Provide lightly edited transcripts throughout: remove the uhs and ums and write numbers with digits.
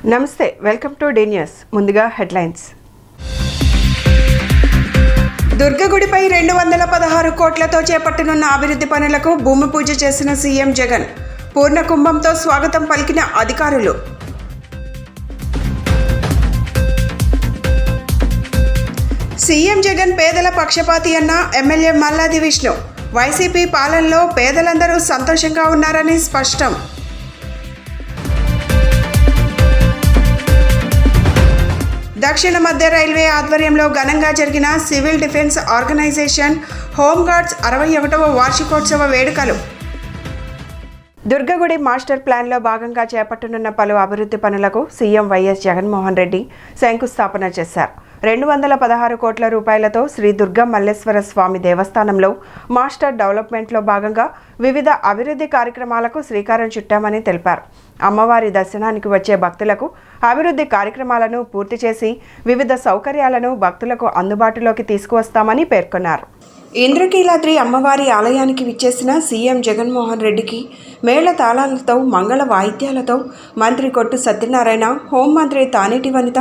నమస్తే, welcome to D news. ముందుగా headlines. దుర్గగుడిపై 216 కోట్లతో చేపట్టనున్న అభివృద్ధి పనులకు భూమి పూజ చేసిన సీఎం జగన్. పూర్ణ కుంభంతో స్వాగతం పలికిన అధికారులు. సీఎం జగన్ పేదల పక్షపాతి అన్న ఎమ్మెల్యే మల్లాది విష్ణు. వైసీపీ పాలనలో పేదలందరూ సంతోషంగా ఉన్నారని స్పష్టం. దక్షిణ మధ్య రైల్వే ఆధ్వర్యంలో ఘనంగా జరిగిన సివిల్ డిఫెన్స్ ఆర్గనైజేషన్ హోంగార్డ్స్ 61వ వార్షికోత్సవ వేడుకలు. దుర్గగుడి మాస్టర్ ప్లాన్లో భాగంగా చేపట్టనున్న పలు అభివృద్ధి పనులకు సీఎం వైఎస్ జగన్మోహన్ రెడ్డి శంకుస్థాపన చేశారు. 216 కోట్ల రూపాయలతో శ్రీ దుర్గా మల్లేశ్వర స్వామి దేవస్థానంలో మాస్టర్ డెవలప్మెంట్లో భాగంగా వివిధ అభివృద్ధి కార్యక్రమాలకు శ్రీకారం చుట్టామని తెలిపారు. అమ్మవారి దర్శనానికి వచ్చే భక్తులకు అభివృద్ధి కార్యక్రమాలను పూర్తి చేసి వివిధ సౌకర్యాలను భక్తులకు అందుబాటులోకి తీసుకువస్తామని పేర్కొన్నారు. ఇంద్రకీలాద్రి అమ్మవారి ఆలయానికి విచ్చేసిన సీఎం జగన్మోహన్ రెడ్డికి మేళ తాళాలతో మంగళ వాయిద్యాలతో మంత్రి కొట్టు సత్యనారాయణ, హోంమంత్రి తానేటి వనిత,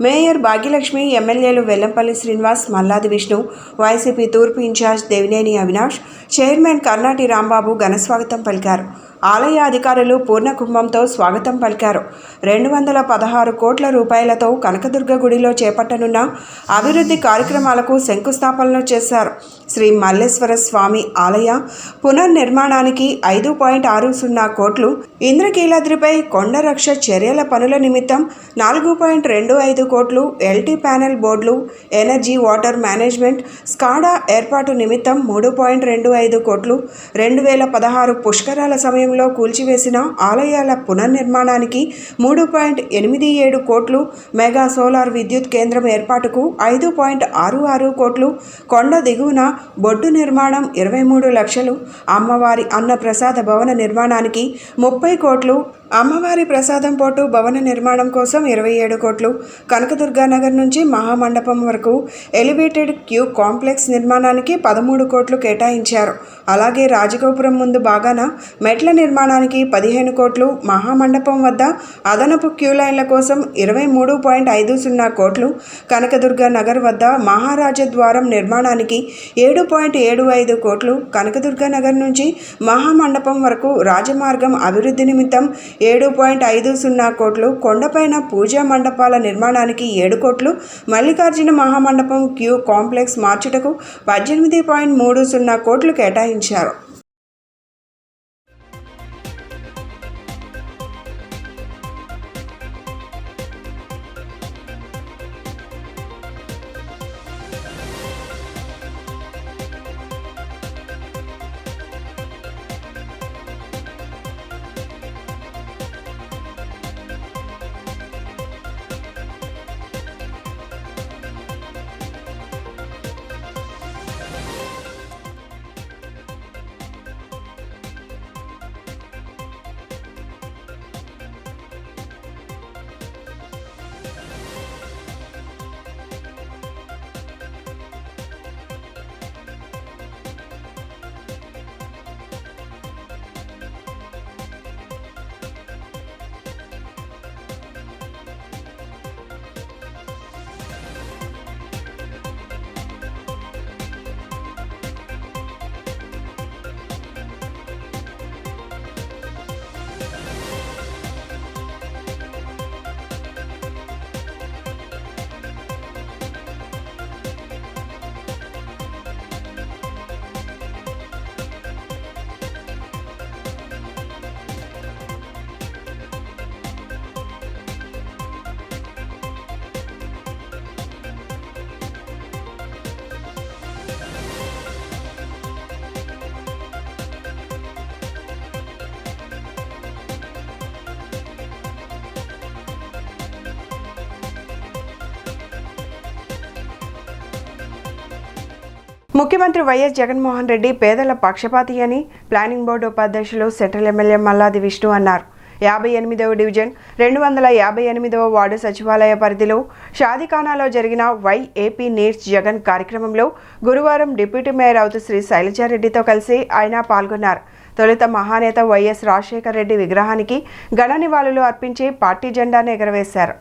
మేయర్ భాగ్యలక్ష్మి, ఎమ్మెల్యేలు వెల్లంపల్లి శ్రీనివాస్, మల్లాది విష్ణు, వైసీపీ తూర్పు ఇన్ఛార్జ్ దేవినేని అవినాష్, చైర్మన్ కర్నాటి రాంబాబు ఘనస్వాగతం పలికారు. ఆలయ అధికారులు పూర్ణ కుంభంతో స్వాగతం పలికారు. 216 కోట్ల రూపాయలతో కనకదుర్గ గుడిలో చేపట్టనున్న అభివృద్ధి కార్యక్రమాలకు శంకుస్థాపనలు చేశారు. శ్రీ మల్లేశ్వర స్వామి ఆలయ పునర్నిర్మాణానికి 5.60 కోట్లు, ఇంద్రకీలాద్రిపై కొండరక్ష చర్యల పనుల నిమిత్తం 4.25 కోట్లు, ఎల్టీ ప్యానెల్ బోర్డులు, ఎనర్జీ వాటర్ మేనేజ్మెంట్, స్కాడా ఏర్పాటు నిమిత్తం 3.25 కోట్లు, 2016 పుష్కరాల సమయంలో కూల్చివేసిన ఆలయాల పునర్నిర్మాణానికి 3.87 కోట్లు, మెగా సోలార్ విద్యుత్ కేంద్రం ఏర్పాటుకు 5.66 కోట్లు, కొండ దిగువన బొడ్డు నిర్మాణం 23 లక్షలు, అమ్మవారి అన్న ప్రసాద భవన నిర్మాణానికి 30 కోట్లు, అమ్మవారి ప్రసాదం పోటు భవన నిర్మాణం కోసం 27 కోట్లు, కనకదుర్గానగర్ నుంచి మహామండపం వరకు ఎలివేటెడ్ క్యూ కాంప్లెక్స్ నిర్మాణానికి 13 కోట్లు కేటాయించారు. అలాగే రాజగోపురం ముందు భాగాన మెట్ల నిర్మాణానికి 15 కోట్లు, మహామండపం వద్ద అదనపు క్యూ లైన్ల కోసం 23.50 కోట్లు, కనకదుర్గానగర్ వద్ద మహారాజద్వారం నిర్మాణానికి 7.75 కోట్లు, కనకదుర్గానగర్ నుంచి మహామండపం వరకు రాజమార్గం అభివృద్ధి నిమిత్తం 7.50 కోట్లు, కొండపైన పూజా మండపాల నిర్మాణానికి 7 కోట్లు, మల్లికార్జున మహామండపం క్యూ కాంప్లెక్స్ మార్చుటకు 18.30 కోట్లు కేటాయించారు. ముఖ్యమంత్రి వైఎస్ జగన్మోహన్ రెడ్డి పేదల పక్షపాతి అని ప్లానింగ్ బోర్డు ఉపాధ్యక్షులు సెంట్రల్ ఎమ్మెల్యే మల్లాది విష్ణు అన్నారు. 58వ డివిజన్ 258వ వార్డు సచివాలయ పరిధిలో షాదీఖానాలో జరిగిన వైఏపీ నీడ్స్ జగన్ కార్యక్రమంలో గురువారం డిప్యూటీ మేయర్ అవుతూ శ్రీ శైలజారెడ్డితో కలిసి ఆయన పాల్గొన్నారు. తొలుత మహానేత వైఎస్ రాజశేఖర రెడ్డి విగ్రహానికి ఘన నివాళులు అర్పించి పార్టీ జెండాను ఎగరవేశారు.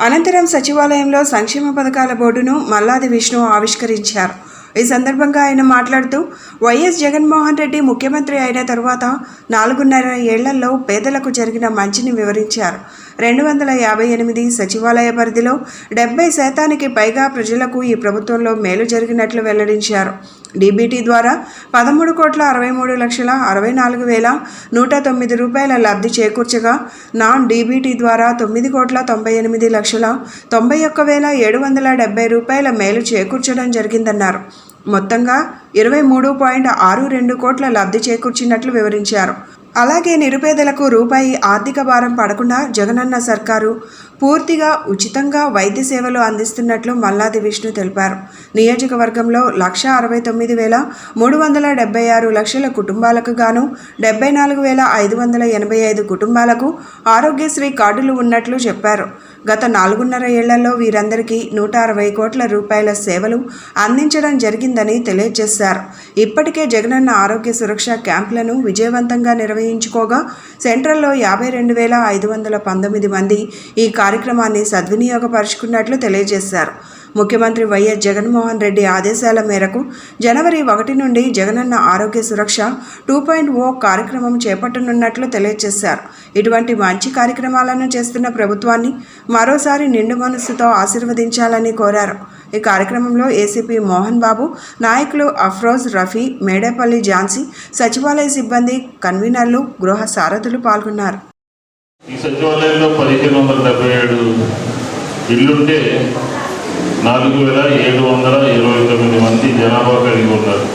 అనంతరం సచివాలయంలో సంక్షేమ పథకాల బోర్డును మల్లాది విష్ణు ఆవిష్కరించారు. ఈ సందర్భంగా ఆయన మాట్లాడుతూ వైఎస్ జగన్మోహన్ రెడ్డి ముఖ్యమంత్రి అయిన తరువాత 4.5 ఏళ్లలో పేదలకు జరిగిన మంచిని వివరించారు. 258 సచివాలయ పరిధిలో 70% పైగా ప్రజలకు ఈ ప్రభుత్వంలో మేలు జరిగినట్లు వెల్లడించారు. డీబీటీ ద్వారా 13,63,64,109 రూపాయల లబ్ధి చేకూర్చగా నాన్ డీబీటీ ద్వారా 9,98,91,770 రూపాయల మేలు చేకూర్చడం జరిగిందన్నారు. మొత్తంగా 23.62 కోట్ల లబ్ధి చేకూర్చినట్లు వివరించారు. అలాగే నిరుపేదలకు రూపాయి ఆర్థిక భారం పడకుండా జగనన్న సర్కారు పూర్తిగా ఉచితంగా వైద్య సేవలు అందిస్తున్నట్లు మల్లాది విష్ణు తెలిపారు. నియోజకవర్గంలో 169,376 లక్షల కుటుంబాలకు గాను 74,585 కుటుంబాలకు ఆరోగ్యశ్రీ కార్డులు ఉన్నట్లు చెప్పారు. గత 4.5 ఏళ్లలో వీరందరికీ 160 కోట్ల రూపాయల సేవలు అందించడం జరిగిందని తెలియజేశారు. ఇప్పటికే జగనన్న ఆరోగ్య సురక్ష క్యాంపులను విజయవంతంగా నిర్వహించుకోగా సెంట్రల్లో 52,519 మంది ఈ కార్యక్రమాన్ని సద్వినియోగపరుచుకున్నట్లు తెలియజేశారు. ముఖ్యమంత్రి వైఎస్ జగన్మోహన్ రెడ్డి ఆదేశాల మేరకు జనవరి 1 నుండి జగనన్న ఆరోగ్య సురక్ష 2.0 కార్యక్రమం చేపట్టనున్నట్లు తెలియజేశారు. ఇటువంటి మంచి కార్యక్రమాలను చేస్తున్న ప్రభుత్వాన్ని మరోసారి నిండు మనస్సుతో ఆశీర్వదించాలని కోరారు. ఈ కార్యక్రమంలో ఏసీపీ మోహన్ బాబు, నాయకులు అఫ్రోజ్, రఫీ, మేడేపల్లి ఝాన్సీ, సచివాలయ సిబ్బంది, కన్వీనర్లు, గృహ సారథులు పాల్గొన్నారు. ఈ సచివాలయంలో 1,577 ఇల్లుంటే 4,729 మంది జనాభా కలిగి ఉన్నారు.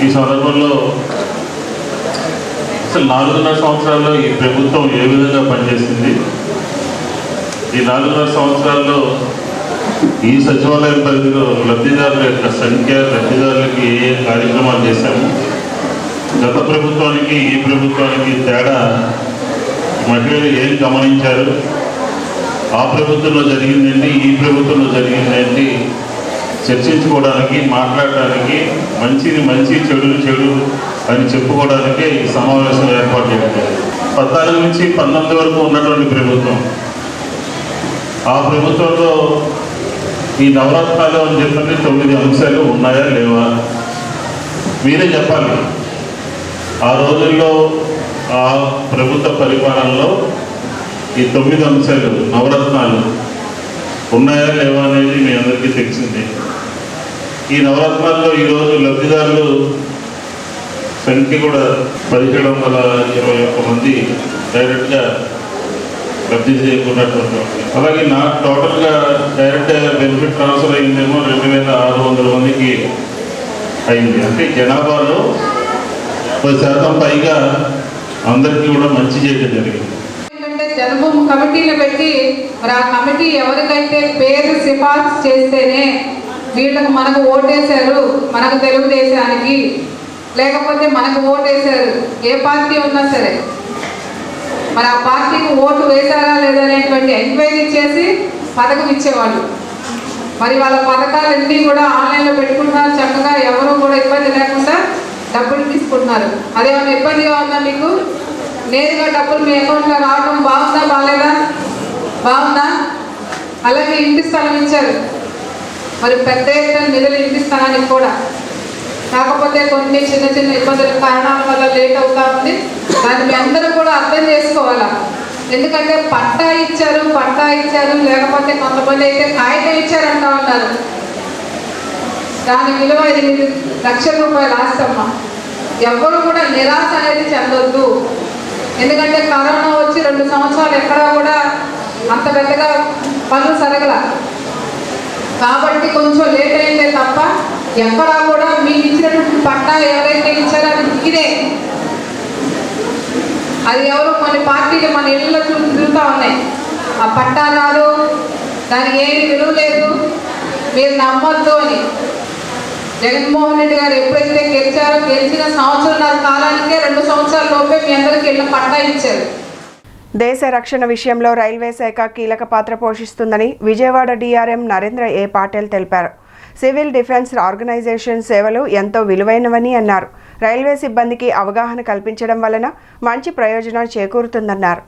ఈ సందర్భంలో అసలు 4.5 సంవత్సరాల్లో ఈ ప్రభుత్వం ఏ విధంగా పనిచేసింది, ఈ 4.5 సంవత్సరాల్లో ఈ సచివాలయం పరిధిలో లబ్ధిదారుల యొక్క సంఖ్య, లబ్ధిదారులకి ఏ కార్యక్రమాలు చేశాము, గత ప్రభుత్వానికి ఈ ప్రభుత్వానికి తేడా మహిళలు ఏం గమనించారు, ఆ ప్రభుత్వంలో జరిగిందండి ఈ ప్రభుత్వంలో జరిగిందండి చర్చించుకోవడానికి, మాట్లాడడానికి, మంచి చెడు అని చెప్పుకోవడానికే ఈ సమావేశం ఏర్పాటు చేయాలి. 14 నుంచి 19 వరకు ఉన్నటువంటి ప్రభుత్వం, ఆ ప్రభుత్వంలో ఈ నవరత్నాలు అని చెప్పండి 9 అంశాలు ఉన్నాయా లేవా మీరే చెప్పాలి. ఆ రోజుల్లో ఆ ప్రభుత్వ పరిపాలనలో ఈ 9 అంశాలు నవరత్నాలు ఉన్నాయా లేవా అనేది మీ అందరికీ తెలిసింది. ఈ నవరత్నాల్లో ఈరోజు లబ్ధిదారులు సంఖ్య కూడా 1,721 మంది డైరెక్ట్గా లబ్ధి చేకూరినటువంటి. అలాగే నాకు టోటల్గా డైరెక్ట్ బెనిఫిట్ ట్రాన్స్ఫర్ అయిందేమో 2,600 మందికి అయింది. అంటే జనాభాలో 10% పైగా అందరికీ కూడా మంచి చేయడం జరిగింది. జన్మభూమి కమిటీలు పెట్టి మరి ఆ కమిటీ ఎవరికైతే పేరు సిఫార్సు చేస్తేనే వీళ్ళకు మనకు ఓటేశారు, మనకు తెలుగుదేశానికి, లేకపోతే మనకు ఓటేశారు ఏ పార్టీ ఉన్నా సరే మరి ఆ పార్టీకి ఓటు వేశారా లేదనేటువంటి ఎంక్వైరీ చేసి పథకం ఇచ్చేవాళ్ళు. మరి వాళ్ళ పథకాలన్నీ కూడా ఆన్లైన్లో పెట్టుకుంటున్నారు. చక్కగా ఎవరు కూడా ఇబ్బంది లేకుండా డబ్బులు తీసుకుంటున్నారు. అదేమన్నా ఇబ్బందిగా ఉందా మీకు? నేరుగా డబ్బులు మీ అకౌంట్లో రావడం బాగుందా బాగాలేదా? బాగుందా? అలాగే ఇంటి స్థలం ఇచ్చారు, మరి పెద్ద ఎత్తున నిధులు ఇంటి స్థలానికి కూడా. కాకపోతే కొన్ని చిన్న ఇబ్బందుల కారణాల వల్ల లేట్ అవుతా ఉంది. దాన్ని మీ అందరూ కూడా అర్థం చేసుకోవాలా. ఎందుకంటే పట్టా ఇచ్చారు లేకపోతే కొంతమంది అయితే కాగితం ఇచ్చారంటా ఉన్నారు. దాని విలువ 8 లక్షల రూపాయలు ఆస్తమ్మ. ఎవరు కూడా నిరాశ అనేది చెందొద్దు. ఎందుకంటే కరోనా వచ్చి 2 సంవత్సరాలు ఎక్కడా కూడా అంత పెద్దగా పనులు సరగల కాబట్టి కొంచెం లేట్ అయిందే తప్ప ఎక్కడా కూడా మీకు ఇచ్చినటువంటి పట్టా ఎవరైతే ఇచ్చారో అది ఇదే. అది ఎవరు కొన్ని పార్టీలు మన ఇళ్ళలో తిరుగుతూ ఉన్నాయి. ఆ పట్టా రాదు, దానికి ఏమి విలువ లేదు, మీరు నమ్మొద్దు అని. జగన్మోహన్ రెడ్డి గారు ఎప్పుడైతే గెలిచారో గెలిచిన సంవత్సరాల కాలానికే 2 సంవత్సరాల లోపే మీ అందరికీ ఇళ్ళ పట్టా ఇచ్చారు. దేశ రక్షణ విషయంలో రైల్వే శాఖ కీలక పాత్ర పోషిస్తుందని విజయవాడ DRM నరేంద్ర ఏ పాటిల్ తెలిపారు. సివిల్ డిఫెన్స్ ఆర్గనైజేషన్ సేవలు ఎంతో విలువైనవని అన్నారు. రైల్వే సిబ్బందికి అవగాహన కల్పించడం వలన మంచి ప్రయోజనం చేకూరుతుందన్నారు.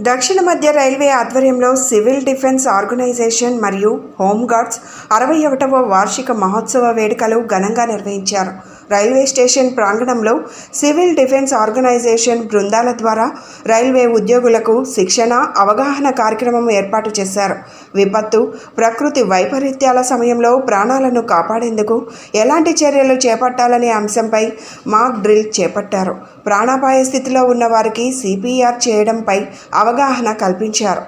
దక్షిణ మధ్య రైల్వే ఆధ్వర్యంలో సివిల్ డిఫెన్స్ ఆర్గనైజేషన్ మరియు హోంగార్డ్స్ 61వ వార్షిక మహోత్సవ వేడుకలు ఘనంగా నిర్వహించారు. రైల్వే స్టేషన్ ప్రాంగణంలో సివిల్ డిఫెన్స్ ఆర్గనైజేషన్ బృందాల ద్వారా రైల్వే ఉద్యోగులకు శిక్షణ, అవగాహన కార్యక్రమం ఏర్పాటు చేశారు. విపత్తు, ప్రకృతి వైపరీత్యాల సమయంలో ప్రాణాలను కాపాడేందుకు ఎలాంటి చర్యలు చేపట్టాలనే అంశంపై మాక్ డ్రిల్ చేపట్టారు. ప్రాణాపాయ స్థితిలో ఉన్న వారికి CPR చేయడంపై అవగాహన కల్పించారు.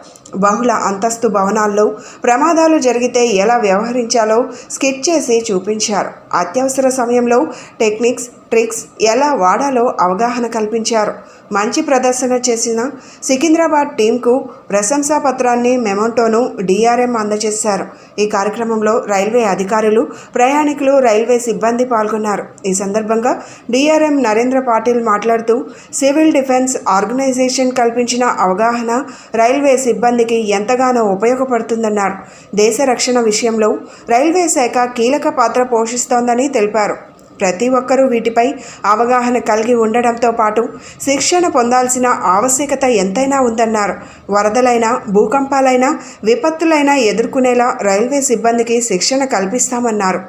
బహుళ అంతస్తు భవనాల్లో ప్రమాదాలు జరిగితే ఎలా వ్యవహరించాలో స్కిట్ చేసి చూపించారు. అత్యవసర సమయంలో టెక్నిక్స్, ట్రిక్స్ ఎలా వాడాలో అవగాహన కల్పించారు. మంచి ప్రదర్శన చేసిన సికింద్రాబాద్ టీంకు ప్రశంసా పత్రాన్ని, మెమోంటోను DRM అందజేశారు. ఈ కార్యక్రమంలో రైల్వే అధికారులు, ప్రయాణికులు, రైల్వే సిబ్బంది పాల్గొన్నారు. ఈ సందర్భంగా DRM నరేంద్ర పాటిల్ మాట్లాడుతూ సివిల్ డిఫెన్స్ ఆర్గనైజేషన్ కల్పించిన అవగాహన రైల్వే సిబ్బందికి ఎంతగానో ఉపయోగపడుతుందన్నారు. దేశ రక్షణ విషయంలో రైల్వే శాఖ కీలక పాత్ర పోషిస్తోందని తెలిపారు. ప్రతి ఒక్కరూ వీటిపై అవగాహన కలిగి ఉండడంతో పాటు శిక్షణ పొందాల్సిన ఆవశ్యకత ఎంతైనా ఉందన్నారు. వరదలైనా, భూకంపాలైనా, విపత్తులైనా ఎదుర్కొనేలా రైల్వే సిబ్బందికి శిక్షణ కల్పిస్తామన్నారు.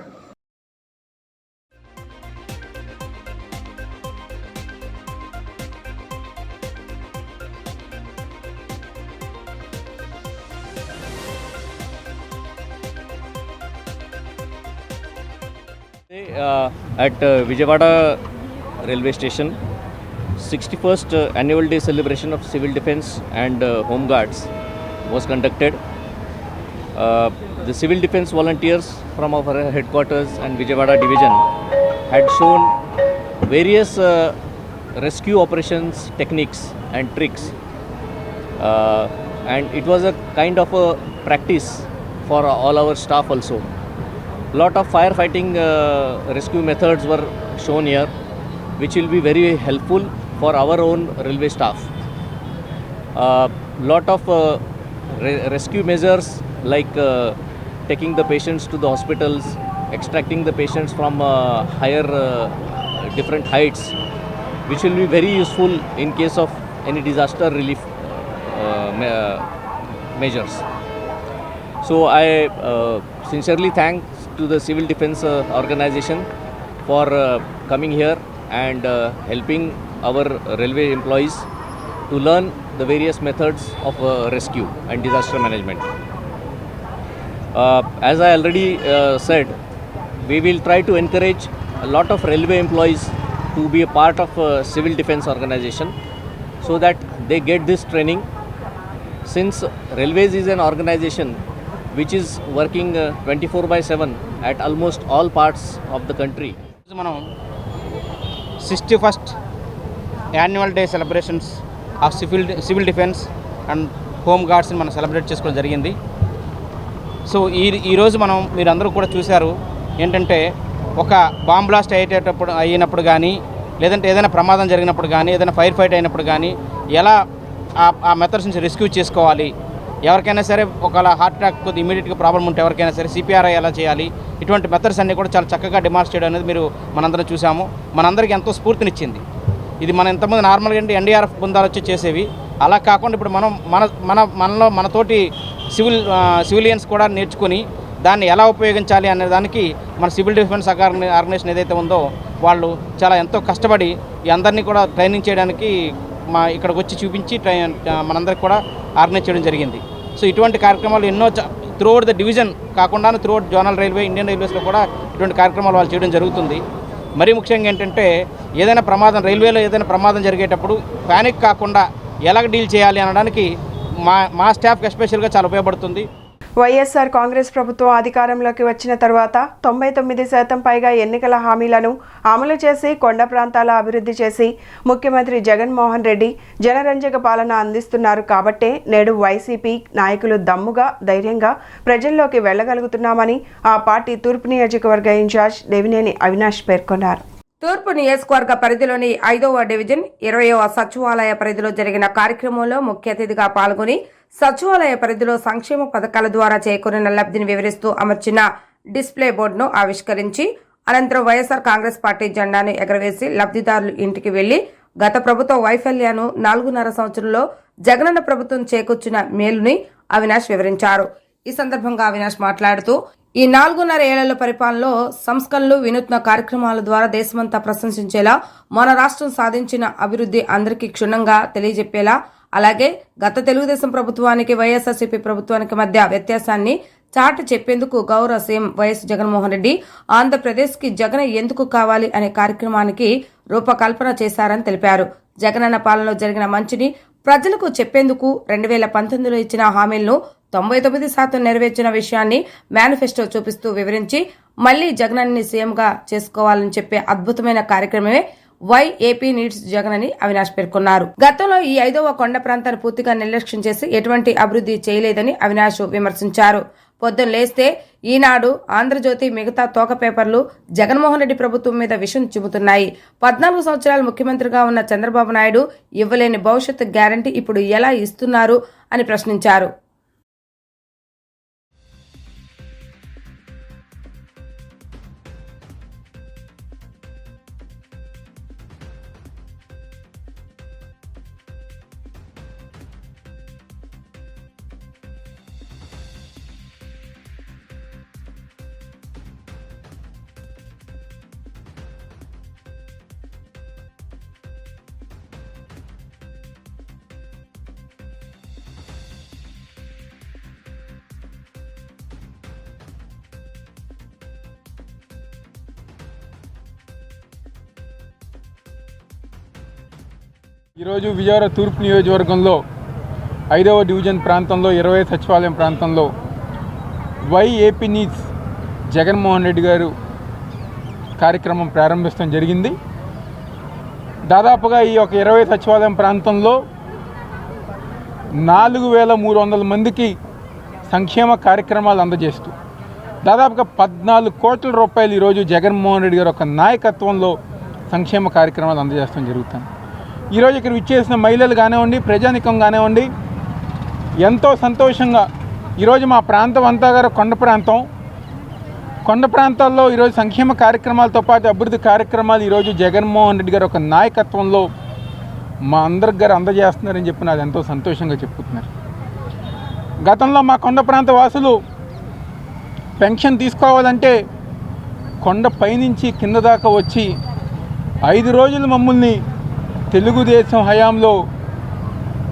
At Vijayawada railway station, 61st annual day celebration of civil defense and home guards was conducted. The civil defense volunteers from our headquarters and Vijayawada division had shown various rescue operations techniques and tricks, and it was a kind of a practice for all our staff also. Lot of firefighting rescue methods were shown here, which will be very helpful for our own railway staff. Lot of rescue measures like taking the patients to the hospitals, extracting the patients from higher different heights, which will be very useful in case of any disaster relief measures. So I sincerely thank to the civil defense organization for coming here and helping our railway employees to learn the various methods of rescue and disaster management. As I already said, we will try to encourage a lot of railway employees to be a part of civil defense organization so that they get this training, since railways is an organization which is working 24/7 at almost all parts of the country. మనం 61st annual day celebrations of civil defence and home గార్డ్స్ని మనం celebrate చేసుకోవడం జరిగింది. So ఈరోజు మీరందరూ కూడా చూశారు ఏంటంటే, ఒక బాంబ్ బ్లాస్ట్ అయినప్పుడు కానీ, లేదంటే ఏదైనా ప్రమాదం జరిగినప్పుడు కానీ, ఏదైనా ఫైర్ ఫైట్ అయినప్పుడు కానీ ఎలా ఆ మెథడ్స్ నుంచి రెస్క్యూ చేసుకోవాలి, ఎవరికైనా సరే ఒకవేళ హార్ట్ అటాక్ కొద్ది ఇమీడియట్గా ప్రాబ్లం ఉంటే ఎవరికైనా సరే CPR ఎలా చేయాలి, ఇటువంటి మెథడ్స్ అన్నీ కూడా చాలా చక్కగా డిమాన్స్ట్రేట్ చేయడం అనేది మీరు మనందరం చూసాము. మనందరికీ ఎంతో స్ఫూర్తినిచ్చింది. ఇది మన ఇంతమంది నార్మల్గా అంటే NDRF బృందాలు వచ్చి చేసేవి, అలా కాకుండా ఇప్పుడు మనలో మనతోటి సివిలియన్స్ కూడా నేర్చుకొని దాన్ని ఎలా ఉపయోగించాలి అనే దానికి మన సివిల్ డిఫెన్స్ ఆర్గనైజేషన్ ఏదైతే ఉందో వాళ్ళు చాలా ఎంతో కష్టపడి ఈ అందరినీ కూడా ట్రైనింగ్ చేయడానికి ఇక్కడికి వచ్చి చూపించి మనందరికి కూడా ఆర్గనైజ్ చేయడం జరిగింది. సో ఇటువంటి కార్యక్రమాలు ఎన్నో త్రూఅవుట్ ద డివిజన్ కాకుండా త్రూఅవుట్ జోనల్ రైల్వే, ఇండియన్ రైల్వేస్లో కూడా ఇటువంటి కార్యక్రమాలు వాళ్ళు చేయడం జరుగుతుంది. మరీ ముఖ్యంగా ఏంటంటే, ఏదైనా ప్రమాదం రైల్వేలో ఏదైనా ప్రమాదం జరిగేటప్పుడు ప్యానిక్ కాకుండా ఎలా డీల్ చేయాలి అనడానికి మా స్టాఫ్కి ఎస్పెషల్గా చాలా ఉపయోగపడుతుంది. వైఎస్ఆర్ కాంగ్రెస్ ప్రభుత్వం అధికారంలోకి వచ్చిన తర్వాత 99% పైగా ఎన్నికల హామీలను అమలు చేసి కొండ ప్రాంతాల అభివృద్ధి చేసి ముఖ్యమంత్రి జగన్మోహన్ రెడ్డి జనరంజక పాలన అందిస్తున్నారు కాబట్టే నేడు వైసీపీ నాయకులు దమ్ముగా ధైర్యంగా ప్రజల్లోకి వెళ్లగలుగుతున్నామని ఆ పార్టీ తూర్పు నియోజకవర్గ ఇన్ఛార్జ్ దేవినేని అవినాష్ పేర్కొన్నారు. తూర్పు నియోజకవర్గ పరిధిలోని 5వ డివిజన్ 20వ సచివాలయ పరిధిలో జరిగిన కార్యక్రమంలో ముఖ్య అతిథిగా పాల్గొని సచివాలయ పరిధిలో సంక్షేమ పథకాల ద్వారా చేకూరిన లబ్ధిని వివరిస్తూ అమర్చిన డిస్ప్లే బోర్డును ఆవిష్కరించి అనంతరం వైఎస్ఆర్ కాంగ్రెస్ పార్టీ జెండాను ఎగరవేసి లబ్ధిదారులు ఇంటికి వెళ్లి గత ప్రభుత్వ వైఫల్యాన్ని 4.5 సంవత్సరంలో జగనన్న ప్రభుత్వం చేకూర్చిన మేలుని అవినాష్ వివరించారు. ఈ సందర్భంగా అవినాష్ మాట్లాడుతూ ఈ 4.5 ఏళ్ల పరిపాలనలో సంస్కరణలు వినూత్న కార్యక్రమాల ద్వారా దేశమంతా ప్రశంసించేలా మన రాష్ట్రం సాధించిన అభివృద్ధి అందరికీ క్షుణ్ణంగా తెలియజెప్పేలా అలాగే గత తెలుగుదేశం ప్రభుత్వానికి వైఎస్ఆర్సీపీ ప్రభుత్వానికి మధ్య వ్యత్యాసాన్ని చాటి చెప్పేందుకు గౌరవ సీఎం వైఎస్ జగన్మోహన్ రెడ్డి ఆంధ్రప్రదేశ్కి జగన్ ఎందుకు కావాలి అనే కార్యక్రమానికి రూపకల్పన చేశారని తెలిపారు. జగనన్న పాలనలో జరిగిన మంచిని ప్రజలకు చెప్పేందుకు 2019లో ఇచ్చిన హామీలను 99% నెరవేర్చిన విషయాన్ని మేనిఫెస్టో చూపిస్తూ వివరించి మళ్లీ జగనన్ని సీఎంగా చేసుకోవాలని చెప్పే అద్భుతమైన కార్యక్రమమే వై ఏపీ నీడ్స్ జగన్ అని అవినాష్ పేర్కొన్నారు. గతంలో ఈ 5వ కొండ ప్రాంతాన్ని పూర్తిగా నిర్లక్ష్యం చేసి ఎటువంటి అభివృద్ధి చేయలేదని అవినాష్ విమర్శించారు. పొద్దున లేస్తే ఈనాడు, ఆంధ్రజ్యోతి, మిగతా తోక పేపర్లు జగన్మోహన్ రెడ్డి ప్రభుత్వం మీద విషం చిమ్ముతున్నాయి. 14 సంవత్సరాలు ముఖ్యమంత్రిగా ఉన్న చంద్రబాబు నాయుడు ఇవ్వలేని భవిష్యత్తు గ్యారంటీ ఇప్పుడు ఎలా ఇస్తున్నారు అని ప్రశ్నించారు. ఈరోజు విజయవాడ తూర్పు నియోజకవర్గంలో 5వ డివిజన్ ప్రాంతంలో 20 సచివాలయం ప్రాంతంలో why AP needs Jaganmohan Reddy గారు కార్యక్రమం ప్రారంభించడం జరిగింది. దాదాపుగా ఈ ఒక 20 సచివాలయం ప్రాంతంలో 4300 మందికి సంక్షేమ కార్యక్రమాలు అందజేస్తూ దాదాపుగా 14 కోట్ల రూపాయలు ఈరోజు జగన్మోహన్ రెడ్డి గారు ఒక నాయకత్వంలో సంక్షేమ కార్యక్రమాలు అందజేయడం జరుగుతుంది. ఈరోజు ఇక్కడ విచ్చేసిన మహిళలు కానివ్వండి, ప్రజానికం కానివ్వండి, ఎంతో సంతోషంగా ఈరోజు మా ప్రాంతం అంతా గారు కొండ ప్రాంతాల్లో ఈరోజు సంక్షేమ కార్యక్రమాలతో పాటు అభివృద్ధి కార్యక్రమాలు ఈరోజు జగన్మోహన్ రెడ్డి గారు ఒక నాయకత్వంలో మా అందరికి గారు అందజేస్తున్నారని చెప్పి నాకు ఎంతో సంతోషంగా చెప్పుతున్నారు. గతంలో మా కొండ ప్రాంత వాసులు పెన్షన్ తీసుకోవాలంటే కొండ పైనుంచి కింద దాకా వచ్చి 5 రోజులు మమ్మల్ని తెలుగుదేశం హయాంలో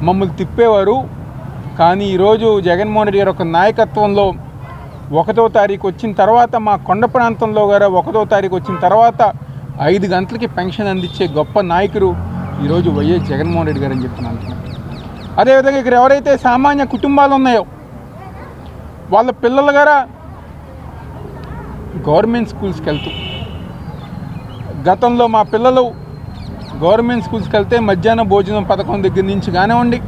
మమ్మల్ని తిప్పేవారు. కానీ ఈరోజు జగన్మోహన్ రెడ్డి గారు ఒక నాయకత్వంలో 1వ తారీఖు వచ్చిన తర్వాత మా కొండ ప్రాంతంలో గారు 1వ తారీఖు వచ్చిన తర్వాత 5 గంటలకి పెన్షన్ అందించే గొప్ప నాయకుడు ఈరోజు వైఎస్ జగన్మోహన్ రెడ్డి గారు అని చెప్పి అంటున్నాను. అదేవిధంగా ఇక్కడ ఎవరైతే సామాన్య కుటుంబాలు ఉన్నాయో వాళ్ళ పిల్లలు గారా గవర్నమెంట్ స్కూల్స్కి వెళ్తూ గతంలో మా పిల్లలు గవర్నమెంట్ స్కూల్స్కి వెళ్తే మధ్యాహ్న భోజనం పథకం దగ్గర నుంచి కానివ్వండి,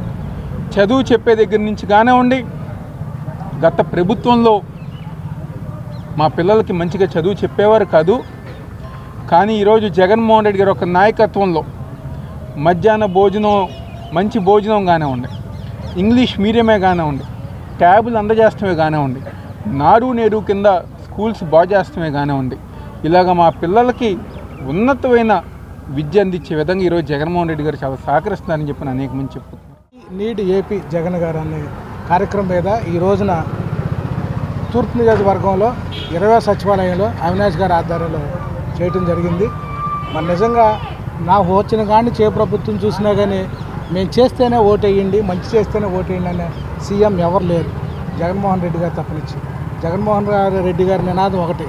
చదువు చెప్పే దగ్గర నుంచి కానివ్వండి, గత ప్రభుత్వంలో మా పిల్లలకి మంచిగా చదువు చెప్పేవారు కాదు. కానీ ఈరోజు జగన్మోహన్ రెడ్డి గారు ఒక నాయకత్వంలో మధ్యాహ్న భోజనం, మంచి భోజనం కానివ్వండి, ఇంగ్లీష్ మీడియమే కానివ్వండి, ట్యాబులు అందజేస్తమే కానివ్వండి, నారు నేరు కింద స్కూల్స్ బాగు చేస్తమే కానివ్వండి, ఇలాగ మా పిల్లలకి ఉన్నతమైన విద్య అందించే విధంగా ఈరోజు జగన్మోహన్ రెడ్డి గారు చాలా సహకరిస్తున్నారని చెప్పి అనేక మంది చెప్పుతున్నారు. నీడ్ ఏపీ జగన్ గారు అనే కార్యక్రమం మీద ఈ రోజున తూర్పు నియోజకవర్గంలో 20వ సచివాలయంలో అవినాష్ గారి ఆధ్వర్యంలో చేయటం జరిగింది. మరి నిజంగా నాకు వచ్చిన కానీ ప్రభుత్వం చూసినా కానీ మేము చేస్తేనే ఓటేయండి, మంచి చేస్తేనే ఓటేయండి అనే సీఎం ఎవరు లేరు, జగన్మోహన్ రెడ్డి గారు తప్పనిచ్చి. జగన్మోహన్ రెడ్డి గారి నినాదం ఒకటి,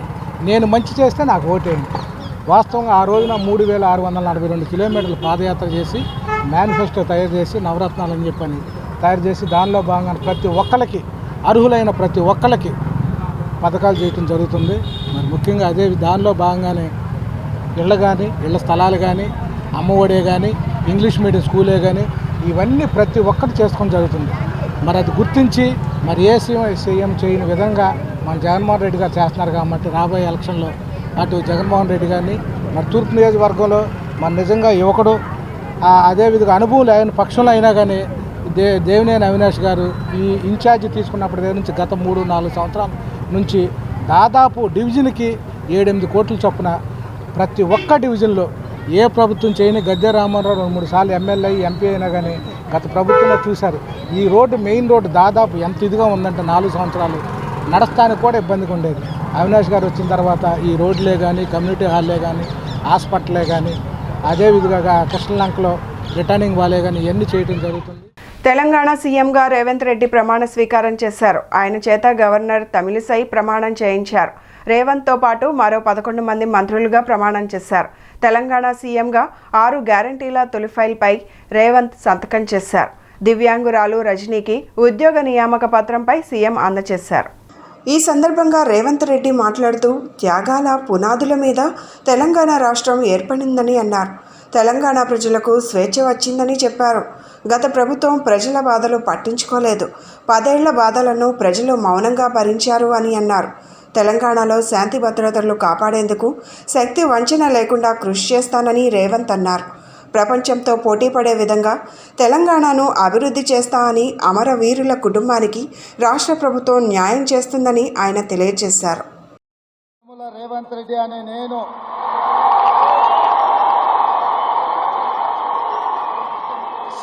నేను మంచి చేస్తే నాకు ఓటేయండి. వాస్తవంగా ఆ రోజున 3642 కిలోమీటర్లు పాదయాత్ర చేసి మేనిఫెస్టో తయారు చేసి నవరత్నాలు అని చెప్పని తయారు చేసి దానిలో భాగంగా ప్రతి ఒక్కరికి అర్హులైన ప్రతి ఒక్కళ్ళకి పథకాలు చేయటం జరుగుతుంది. మరి ముఖ్యంగా అదే దానిలో భాగంగానే ఇళ్ళ కానీ ఇళ్ళ స్థలాలు కానీ అమ్మఒడే కానీ ఇంగ్లీష్ మీడియం స్కూలే కానీ ఇవన్నీ ప్రతి ఒక్కటి చేసుకోవడం జరుగుతుంది. మరి అది గుర్తించి మరి ఏ సీఎం చేయని విధంగా మన జగన్మోహన్ రెడ్డి గారు చేస్తున్నారు కాబట్టి రాబోయే ఎలక్షన్లో అటు జగన్మోహన్ రెడ్డి గారిని మరి తూర్పు నియోజకవర్గంలో మరి నిజంగా యువకుడు అదేవిధంగా అనుభవం లేని పక్షంలో అయినా కానీ దేవినేని అవినాష్ గారు ఈ ఇన్ఛార్జి తీసుకున్నప్పటి దగ్గర నుంచి గత 3-4 సంవత్సరాల నుంచి దాదాపు డివిజన్కి 7-8 కోట్ల చొప్పున ప్రతి ఒక్క డివిజన్లో ఏ ప్రభుత్వం చేయని గద్దె రామారావు 2-3 సార్లు ఎమ్మెల్యే ఎంపీ అయినా కానీ గత ప్రభుత్వంలో చూశారు. ఈ రోడ్డు మెయిన్ రోడ్డు దాదాపు ఎంత ఇదిగా ఉందంటే 4 సంవత్సరాలు నడస్తానికి కూడా ఇబ్బందిగా ఉండేది. అవినాష్ గారు వచ్చిన తర్వాత ఈ రోడ్లే కానీ కమ్యూనిటీ హాల్లే కానీ హాస్పిటలే కానీ అదేవిధంగా కృష్ణలంకలో రిటర్నింగ్ వాలే కానీ ఇవన్నీ చేయడం జరుగుతుంది. తెలంగాణ సీఎంగా రేవంత్ రెడ్డి ప్రమాణ స్వీకారం చేశారు. ఆయన చేత గవర్నర్ తమిళిసై ప్రమాణం చేయించారు. రేవంత్తో పాటు మరో 11 మంది మంత్రులుగా ప్రమాణం చేశారు. తెలంగాణ సీఎంగా 6 గ్యారంటీల తొలి ఫైల్పై రేవంత్ సంతకం చేశారు. దివ్యాంగురాలు రజనీకి ఉద్యోగ నియామక పత్రంపై సీఎం అందజేశారు. ఈ సందర్భంగా రేవంత్ రెడ్డి మాట్లాడుతూ త్యాగాల పునాదుల మీద తెలంగాణ రాష్ట్రం ఏర్పడిందని అన్నారు. తెలంగాణ ప్రజలకు స్వేచ్ఛ వచ్చిందని చెప్పారు. గత ప్రభుత్వం ప్రజల బాధలు పట్టించుకోలేదు. 10 ఏళ్ల బాధలను ప్రజలు మౌనంగా భరించారు అని అన్నారు. తెలంగాణలో శాంతి భద్రతలు కాపాడేందుకు శక్తి వంచన లేకుండా కృషి చేస్తానని రేవంత్ అన్నారు. ప్రపంచంతో పోటీ పడే విధంగా తెలంగాణను అభివృద్ధి చేస్తా అని అమరవీరుల కుటుంబానికి రాష్ట్ర ప్రభుత్వం న్యాయం చేస్తుందని ఆయన తెలియజేశారు. రేవంత్ రెడ్డి అనే నేను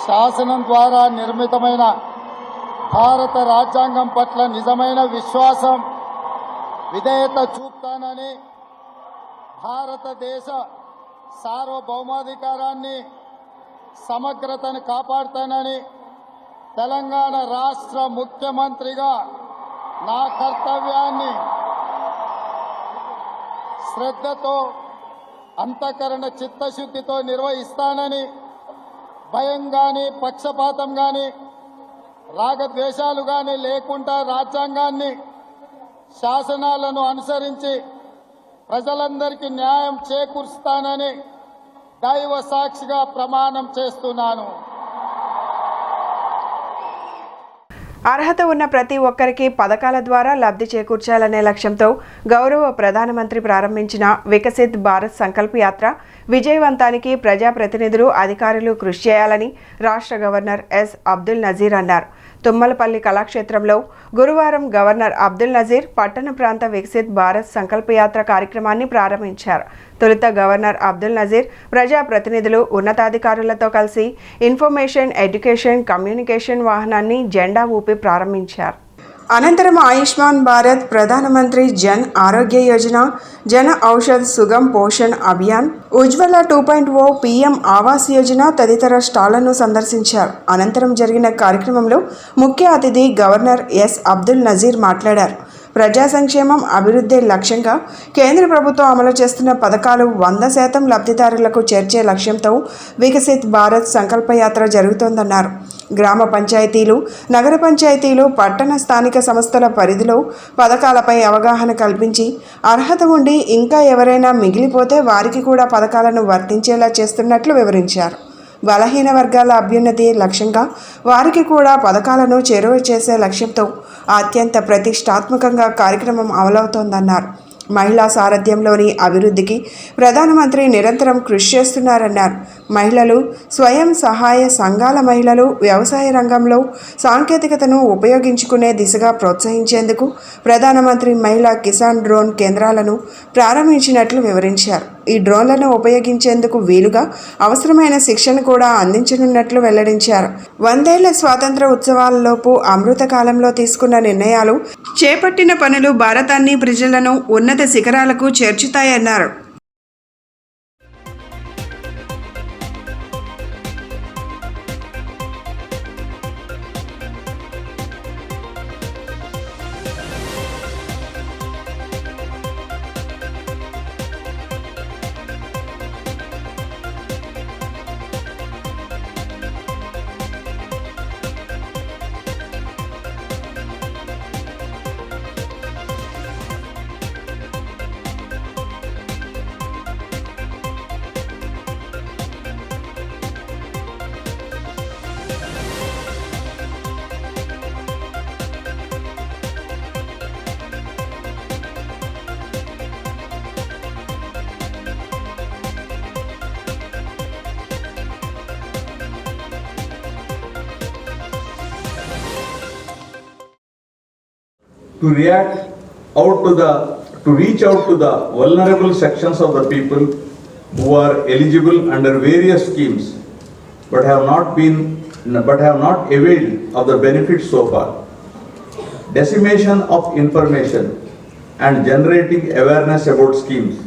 శాసనం ద్వారా నిర్మితమైన భారత రాజ్యాంగం పట్ల నిజమైన విశ్వాసం విధేయత చూపుతానని, భారతదేశ సార్వభౌమాధికారాన్ని సమగ్రతను కాపాడుతానని, తెలంగాణ రాష్ట్ర ముఖ్యమంత్రిగా నా కర్తవ్యాన్ని శ్రద్ధతో అంతఃకరణ చిత్తశుద్ధితో నిర్వహిస్తానని, భయం కానీ పక్షపాతం కానీ రాగద్వేషాలు కానీ లేకుండా రాజ్యాంగాన్ని శాసనాలను అనుసరించి ప్రజలందరికీ న్యాయం చేకూరుస్తానని దైవ సాక్షిగా ప్రమాణం చేస్తున్నాను. అర్హత ఉన్న ప్రతి ఒక్కరికి పథకాల ద్వారా లబ్ధి చేకూర్చాలనే లక్ష్యంతో గౌరవ ప్రధానమంత్రి ప్రారంభించిన వికసిత్ భారత్ సంకల్ప యాత్ర విజయవంతానికి ప్రజాప్రతినిధులు అధికారులు కృషి చేయాలని రాష్ట్ర గవర్నర్ ఎస్ అబ్దుల్ నజీర్ అన్నారు. తుమ్మలపల్లి కళాక్షేత్రంలో గురువారం గవర్నర్ అబ్దుల్ నజీర్ పట్టణ ప్రాంత వికసిత్ భారత్ సంకల్ప యాత్ర కార్యక్రమాన్ని ప్రారంభించారు. తొలుత గవర్నర్ అబ్దుల్ నజీర్ ప్రజాప్రతినిధులు ఉన్నతాధికారులతో కలిసి ఇన్ఫర్మేషన్ ఎడ్యుకేషన్ కమ్యూనికేషన్ వాహనాన్ని జెండా ఊపి ప్రారంభించారు. అనంతరం ఆయుష్మాన్ భారత్, ప్రధానమంత్రి జన్ ఆరోగ్య యోజన, జన ఔషధ్ సుగమ్ పోషణ్ అభియాన్, ఉజ్వల 2.0, పీఎం ఆవాస్ యోజన తదితర స్టాళ్లను సందర్శించారు. అనంతరం జరిగిన కార్యక్రమంలో ముఖ్య అతిథి గవర్నర్ ఎస్ అబ్దుల్ నజీర్ మాట్లాడారు. ప్రజా సంక్షేమం అభివృద్ధి లక్ష్యంగా కేంద్ర ప్రభుత్వం అమలు చేస్తున్న పథకాలు 100% లబ్ధిదారులకు చేర్చే లక్ష్యంతో వికసిత్ భారత్ సంకల్ప యాత్ర జరుగుతోందన్నారు. గ్రామ పంచాయతీలు, నగర పంచాయతీలు, పట్టణ స్థానిక సంస్థల పరిధిలో పథకాలపై అవగాహన కల్పించి అర్హత ఉండి ఇంకా ఎవరైనా మిగిలిపోతే వారికి కూడా పథకాలను వర్తించేలా చేస్తున్నట్లు వివరించారు. బలహీన వర్గాల అభ్యున్నతి లక్ష్యంగా వారికి కూడా పథకాలను చేరువ చేసే లక్ష్యంతో అత్యంత ప్రతిష్టాత్మకంగా కార్యక్రమం అమలవుతోందన్నారు. మహిళా సారథ్యంలోని అభివృద్ధికి ప్రధానమంత్రి నిరంతరం కృషి చేస్తున్నారన్నారు. మహిళలు, స్వయం సహాయ సంఘాల మహిళలు వ్యవసాయ రంగంలో సాంకేతికతను ఉపయోగించుకునే దిశగా ప్రోత్సహించేందుకు ప్రధానమంత్రి మహిళా కిసాన్ డ్రోన్ కేంద్రాలను ప్రారంభించినట్లు వివరించారు. ఈ డ్రోన్లను ఉపయోగించేందుకు వీలుగా అవసరమైన శిక్షణ కూడా అందించనున్నట్లు వెల్లడించారు. 100 ఏళ్ల స్వాతంత్ర ఉత్సవాలలోపు అమృత కాలంలో తీసుకున్న నిర్ణయాలు, చేపట్టిన పనులు భారతాన్ని, ప్రజలను ఉన్నత శిఖరాలకు చేర్చుతాయన్నారు. to reach out to the vulnerable sections of the people who are eligible under various schemes but have not availed of the benefits so far. Dissemination of information and generating awareness about schemes.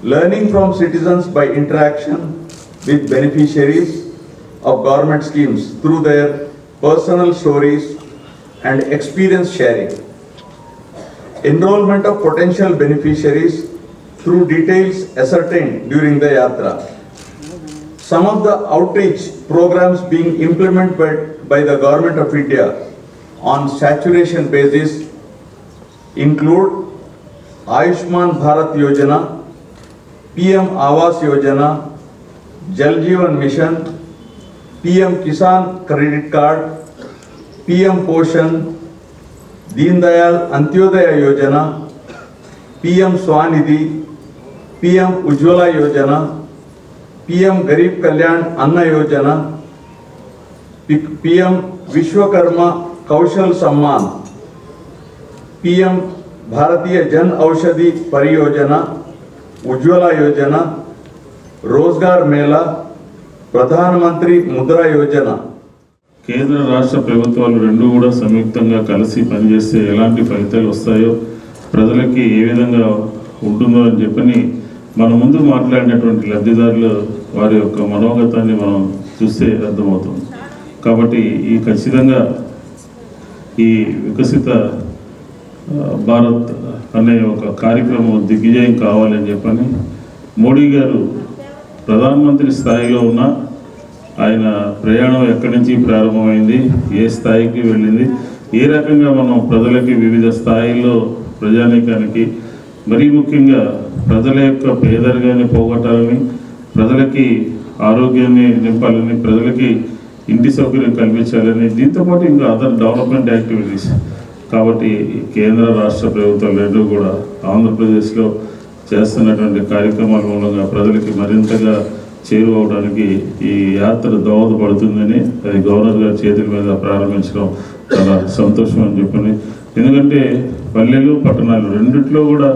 Learning from citizens by interaction with beneficiaries of government schemes through their personal stories and experience sharing. Enrollment of potential beneficiaries through details ascertained during the Yatra. Some of the outreach programs being implemented by the Government of India on saturation basis include Ayushman Bharat Yojana, PM Awas Yojana, Jal Jeevan Mission, PM Kisan Credit Card, PM Poshan, Deen Dayal Antyodaya Yojana, PM Swanidhi, PM Ujjwala Yojana, PM Garib Kalyan Anna Yojana, PM Vishwakarma Kaushal Samman, PM Bharatiya Jan Aushadhi Pariyojana, Ujjwala Yojana, Rozgar Mela, Pradhan Mantri Mudra Yojana. కేంద్ర రాష్ట్ర ప్రభుత్వాలు రెండు కూడా సంయుక్తంగా కలిసి పనిచేస్తే ఎలాంటి ఫలితాలు వస్తాయో ప్రజలకి ఏ విధంగా ఉంటుందో అని చెప్పని మన ముందు మాట్లాడినటువంటి లబ్ధిదారులు వారి యొక్క మనోగతాన్ని మనం చూస్తే అర్థమవుతుంది. కాబట్టి ఈ ఖచ్చితంగా ఈ వికసిత భారత్ అనే ఒక కార్యక్రమం దిగ్విజయం కావాలని చెప్పని మోడీ గారు ప్రధానమంత్రి స్థాయిలో ఉన్న ఆయన ప్రయాణం ఎక్కడి నుంచి ప్రారంభమైంది, ఏ స్థాయికి వెళ్ళింది, ఏ రకంగా మనం ప్రజలకి వివిధ స్థాయిల్లో ప్రజానీకానికి మరీ ముఖ్యంగా ప్రజల యొక్క పేదరికాన్ని పోగొట్టాలని, ప్రజలకి ఆరోగ్యాన్ని నింపాలని, ప్రజలకి ఇంటి సౌకర్యం కల్పించాలని, దీంతోపాటు ఇంకా అదర్ డెవలప్మెంట్ యాక్టివిటీస్. కాబట్టి కేంద్ర రాష్ట్ర ప్రభుత్వాలు రెండు కూడా ఆంధ్రప్రదేశ్లో చేస్తున్నటువంటి కార్యక్రమాల మూలంగా ప్రజలకి మరింతగా చేరువవడానికి ఈ యాత్ర దోహదపడుతుందని అది గవర్నర్ గారి చేతుల మీద ప్రారంభించడం చాలా సంతోషం అని చెప్పని. ఎందుకంటే పల్లెలు పట్టణాలు రెండిట్లో కూడా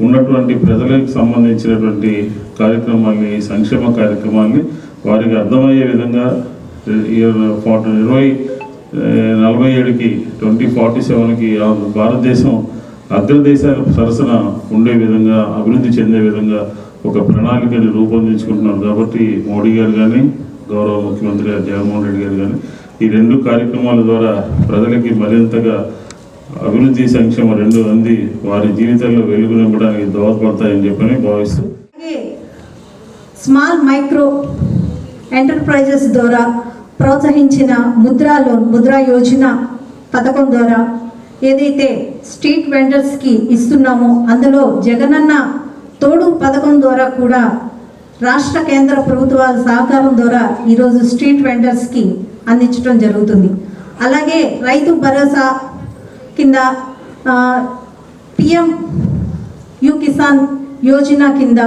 ఉన్నటువంటి ప్రజలకు సంబంధించినటువంటి కార్యక్రమాల్ని, సంక్షేమ కార్యక్రమాల్ని వారికి అర్థమయ్యే విధంగా 2047కి 2047కి భారతదేశం అగ్రదేశాల సరసన ఉండే విధంగా, అభివృద్ధి చెందే విధంగా ఒక ప్రణాళికని రూపొందించుకుంటున్నారు. కాబట్టి మోడీ గారు కానీ, గౌరవ ముఖ్యమంత్రి గారు జగన్మోహన్ రెడ్డి గారు కానీ ఈ రెండు కార్యక్రమాల ద్వారా ప్రజలకి మరింతగా అభివృద్ధి, సంక్షేమ రెండు అంది వారి జీవితాల్లో వెలుగు నింపడానికి దోహదపడతాయని చెప్పని భావిస్తూ స్మాల్ మైక్రో ఎంటర్ప్రైజెస్ ద్వారా ప్రోత్సహించిన ముద్రా యోజన పథకం ద్వారా ఏదైతే స్ట్రీట్ వెండర్స్కి ఇస్తున్నామో అందులో జగనన్న తోడు పథకం ద్వారా కూడా రాష్ట్ర కేంద్ర ప్రభుత్వాల సహకారం ద్వారా ఈరోజు స్ట్రీట్ వెండర్స్కి అందించడం జరుగుతుంది. అలాగే రైతు భరోసా కింద పిఎం యు కిసాన్ యోజన కింద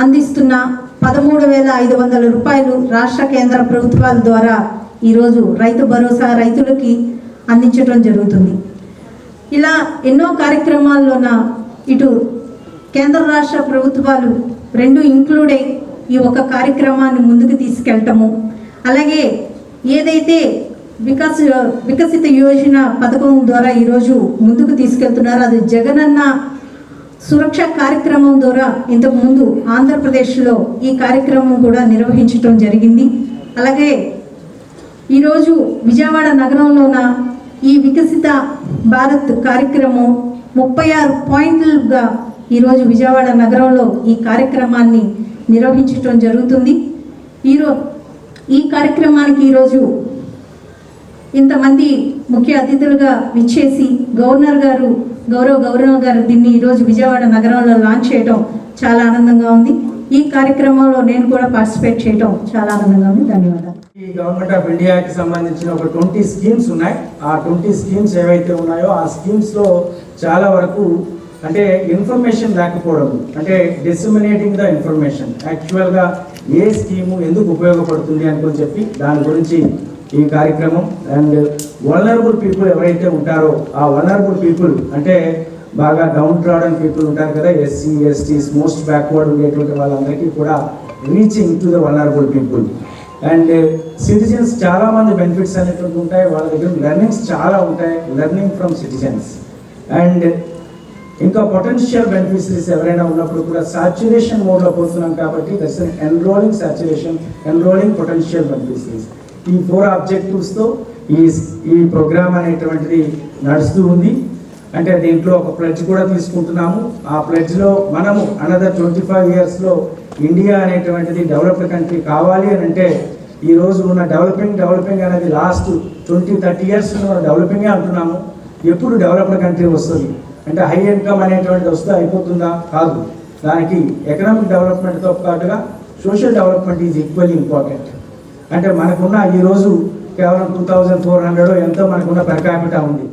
అందిస్తున్న 13,500 రూపాయలు రాష్ట్ర కేంద్ర ప్రభుత్వాల ద్వారా ఈరోజు రైతు భరోసా రైతులకి అందించడం జరుగుతుంది. ఇలా ఎన్నో కార్యక్రమాల్లోన ఇటు కేంద్ర రాష్ట్ర ప్రభుత్వాలు రెండు ఇంక్లూడ్ అయ్యి ఈ ఒక కార్యక్రమాన్ని ముందుకు తీసుకెళ్ళటము, అలాగే ఏదైతే వికసిత యోజన పథకం ద్వారా ఈరోజు ముందుకు తీసుకెళ్తున్నారో అది జగనన్న సురక్ష కార్యక్రమం ద్వారా ఇంతకుముందు ఆంధ్రప్రదేశ్లో ఈ కార్యక్రమం కూడా నిర్వహించడం జరిగింది. అలాగే ఈరోజు విజయవాడ నగరంలోన ఈ వికసిత భారత్ కార్యక్రమం 36 పాయింట్లుగా ఈరోజు విజయవాడ నగరంలో ఈ కార్యక్రమాన్ని నిర్వహించడం జరుగుతుంది. ఈ కార్యక్రమానికి ఈరోజు ఇంతమంది ముఖ్య అతిథులుగా విచ్చేసి గవర్నర్ గారు దీన్ని ఈరోజు విజయవాడ నగరంలో లాంచ్ చేయడం చాలా ఆనందంగా ఉంది. ఈ కార్యక్రమంలో నేను కూడా పార్టిసిపేట్ చేయడం చాలా ఆనందంగా ఉంది. ధన్యవాదాలు. ఈ గవర్నమెంట్ ఆఫ్ ఇండియాకి సంబంధించిన ఒక 20 స్కీమ్స్ ఉన్నాయి. ఆ 20 స్కీమ్స్ ఏవైతే ఉన్నాయో ఆ స్కీమ్స్లో చాలా వరకు అంటే ఇన్ఫర్మేషన్ లేకపోవడం, అంటే డిసెమినేటింగ్ ద ఇన్ఫర్మేషన్, యాక్చువల్గా ఏ స్కీము ఎందుకు ఉపయోగపడుతుంది అనుకొని చెప్పి దాని గురించి ఈ కార్యక్రమం. అండ్ వల్నరబుల్ పీపుల్ ఎవరైతే ఉంటారో ఆ వల్నరబుల్ పీపుల్ అంటే బాగా డౌన్ ట్రాడన్ పీపుల్ ఉంటారు కదా, ఎస్సీ ఎస్టీస్, మోస్ట్ బ్యాక్వర్డ్ ఉండేటువంటి వాళ్ళందరికీ కూడా reaching to the vulnerable people. And citizens చాలామంది బెనిఫిట్స్ అనేటువంటి ఉంటాయి, వాళ్ళ దగ్గర లెర్నింగ్స్ చాలా ఉంటాయి, లెర్నింగ్ ఫ్రమ్ సిటిజన్స్. అండ్ ఇంకా పొటెన్షియల్ బెనిఫిషరీస్ ఎవరైనా ఉన్నప్పుడు కూడా సాచ్యురేషన్ మోడ్లో పోతున్నాం కాబట్టి that's enrolling saturation, enrolling potential beneficiaries. ఈ 4 ఆబ్జెక్టివ్స్తో ఈ ప్రోగ్రామ్ అనేటువంటిది నడుస్తూ ఉంది. అంటే దీంట్లో ఒక ప్లెడ్జ్ కూడా తీసుకుంటున్నాము. ఆ ప్లెడ్జ్లో మనము అనదర్ 25 yearsలో ఇండియా అనేటువంటిది డెవలప్డ్ కంట్రీ కావాలి అని అంటే ఈరోజు ఉన్న డెవలపింగ్ అనేది లాస్ట్ 20-30 years మనం డెవలపింగే అంటున్నాము. ఎప్పుడు డెవలప్డ్ కంట్రీ వస్తుంది అంటే హై ఇన్కమ్ అనేటువంటిది వస్తే అయిపోతుందా? కాదు. దానికి ఎకనామిక్ డెవలప్మెంట్తో పాటుగా social development is equally important. అంటే మనకున్న ఈరోజు కేవలం 2400 ఎంతో మనకున్న పర్ క్యాపిటా ఉంది.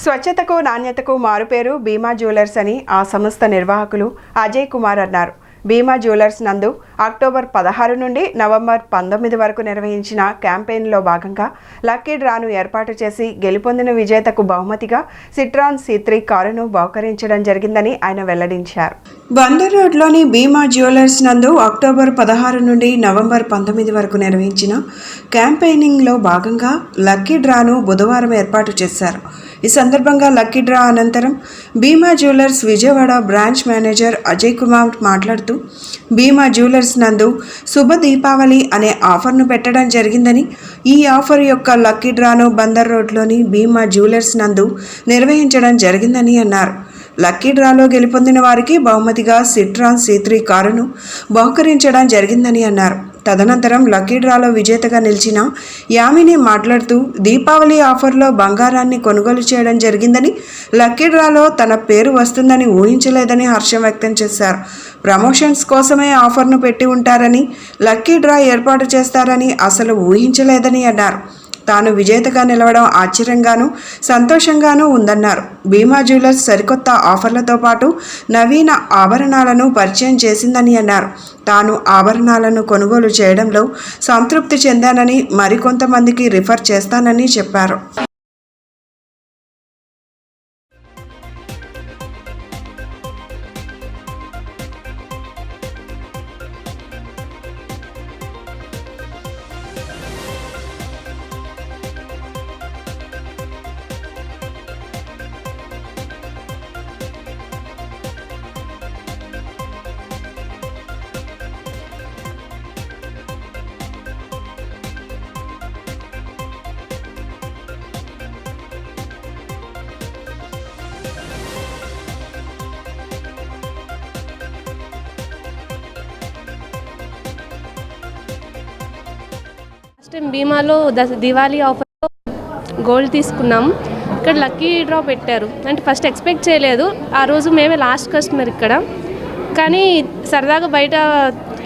స్వచ్ఛతకు నాణ్యతకు మారుపేరు భీమా జ్యువెలర్స్ అని ఆ సంస్థ నిర్వాహకులు అజయ్ కుమార్ అన్నారు. భీమా జ్యువెలర్స్ నందు అక్టోబర్ 16 నుండి నవంబర్ 19 వరకు నిర్వహించిన క్యాంపెయిన్లో భాగంగా లక్కీ డ్రాను ఏర్పాటు చేసి గెలుపొందిన విజేతకు బహుమతిగా సిట్రాన్ C3 కారును బహుకరించడం జరిగిందని ఆయన వెల్లడించారు. బందర్ రోడ్లోని భీమా జ్యువెలర్స్ నందు అక్టోబర్ 16 నుండి నవంబర్ 19 వరకు నిర్వహించిన క్యాంపెయినింగ్లో భాగంగా లక్కీ డ్రాను బుధవారం ఏర్పాటు చేశారు. ఈ సందర్భంగా లక్కీ డ్రా అనంతరం Bhima jewellers Vijayawada branch manager Ajay Kumar మాట్లాడుతూ భీమా జ్యువెలర్స్ నందు శుభ దీపావళి అనే ఆఫర్ను పెట్టడం జరిగిందని, ఈ ఆఫర్ యొక్క లక్కీ డ్రాను బందర్ రోడ్లోని భీమా జ్యువెలర్స్ నందు నిర్వహించడం జరిగిందని అన్నారు. లక్కీ డ్రాలో గెలుపొందిన వారికి బహుమతిగా సిట్రాన్ C3 కారును బహుకరించడం జరిగిందని అన్నారు. తదనంతరం లక్కీ డ్రాలో విజేతగా నిలిచిన యామిని మాట్లాడుతూ దీపావళి ఆఫర్లో బంగారాన్ని కొనుగోలు చేయడం జరిగిందని, లక్కీ డ్రాలో తన పేరు వస్తుందని ఊహించలేదని హర్షం వ్యక్తం చేశారు. ప్రమోషన్స్ కోసమే ఆఫర్ను పెట్టి ఉంటారని, లక్కీ డ్రా ఏర్పాటు చేస్తారని అసలు ఊహించలేదని అన్నారు. తాను విజేతగా నిలవడం ఆశ్చర్యంగానూ సంతోషంగానూ ఉందన్నారు. భీమా జ్యువెలర్స్ సరికొత్త ఆఫర్లతో పాటు నవీన ఆభరణాలను పరిచయం చేసిందని అన్నారు. తాను ఆభరణాలను కొనుగోలు చేయడంలో సంతృప్తి చెందానని, మరికొంతమందికి రిఫర్ చేస్తానని చెప్పారు. భీమాలో దివాళీ ఆఫర్లో గోల్డ్ తీసుకున్నాం. ఇక్కడ లక్కీ డ్రా పెట్టారు. అంటే ఫస్ట్ ఎక్స్పెక్ట్ చేయలేదు. ఆ రోజు మేమే లాస్ట్ కస్టమర్ ఇక్కడ. కానీ సరదాగా బయట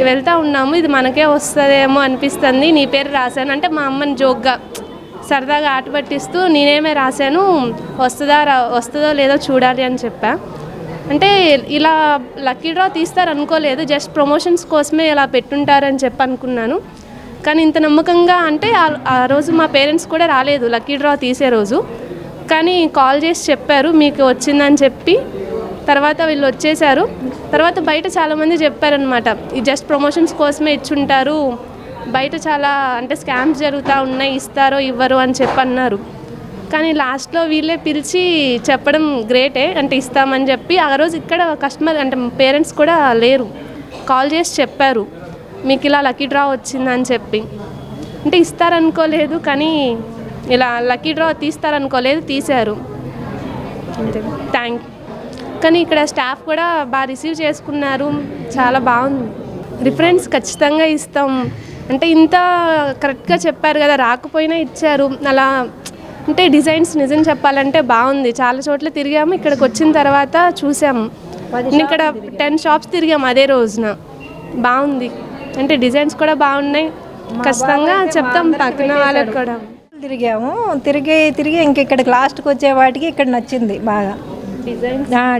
వెళ్తూ ఉన్నాము, ఇది మనకే వస్తుందేమో అనిపిస్తుంది, నీ పేరు రాశాను అంటే మా అమ్మని జోక్గా సరదాగా ఆట పట్టిస్తూ నేనేమే రాశాను, వస్తుందో లేదో చూడాలి అని చెప్పా. అంటే ఇలా లక్కీ డ్రా తీస్తారు అనుకోలేదు, జస్ట్ ప్రమోషన్స్ కోసమే ఇలా పెట్టుంటారని చెప్పి అనుకున్నాను. కానీ ఇంత నమ్మకంగా అంటే ఆ రోజు మా పేరెంట్స్ కూడా రాలేదు లక్కీ డ్రా తీసే రోజు. కానీ కాల్ చేసి చెప్పారు మీకు వచ్చిందని చెప్పి. తర్వాత వీళ్ళు వచ్చేసారు. తర్వాత బయట చాలామంది చెప్పారనమాట, ఈ జస్ట్ ప్రమోషన్స్ కోసమే ఇచ్చుంటారు, బయట చాలా అంటే స్కామ్స్ జరుగుతూ ఉన్నాయి, ఇస్తారో ఇవ్వరు అని చెప్పి అన్నారు. కానీ లాస్ట్లో వీళ్ళే పిలిచి చెప్పడం గ్రేటే, అంటే ఇస్తామని చెప్పి. ఆ రోజు ఇక్కడ కస్టమర్ అంటే పేరెంట్స్ కూడా లేరు, కాల్ చేసి చెప్పారు మీకు ఇలా లక్కీ డ్రా వచ్చిందని చెప్పి. అంటే ఇస్తారనుకోలేదు, కానీ ఇలా లక్కీ డ్రా తీస్తారనుకోలేదు, తీశారు అంతే. Thank you. కానీ ఇక్కడ స్టాఫ్ కూడా బాగా రిసీవ్ చేసుకున్నారు, చాలా బాగుంది. రిఫరెన్స్ ఖచ్చితంగా ఇస్తాం. అంటే ఇంత కరెక్ట్గా చెప్పారు కదా, రాకపోయినా ఇచ్చారు. అలా అంటే డిజైన్స్ నిజం చెప్పాలంటే బాగుంది. చాలా చోట్ల తిరిగాము, ఇక్కడికి వచ్చిన తర్వాత చూసాము. ఇక్కడ 10 షాప్స్ తిరిగాము అదే రోజున. బాగుంది, అంటే డిజైన్స్ కూడా బాగున్నాయి. ఖచ్చితంగా చెప్తాం పక్కన వాళ్ళకి కూడా. తిరిగాము, తిరిగి ఇంక ఇక్కడికి లాస్ట్కి వచ్చే వాటికి ఇక్కడ నచ్చింది బాగా,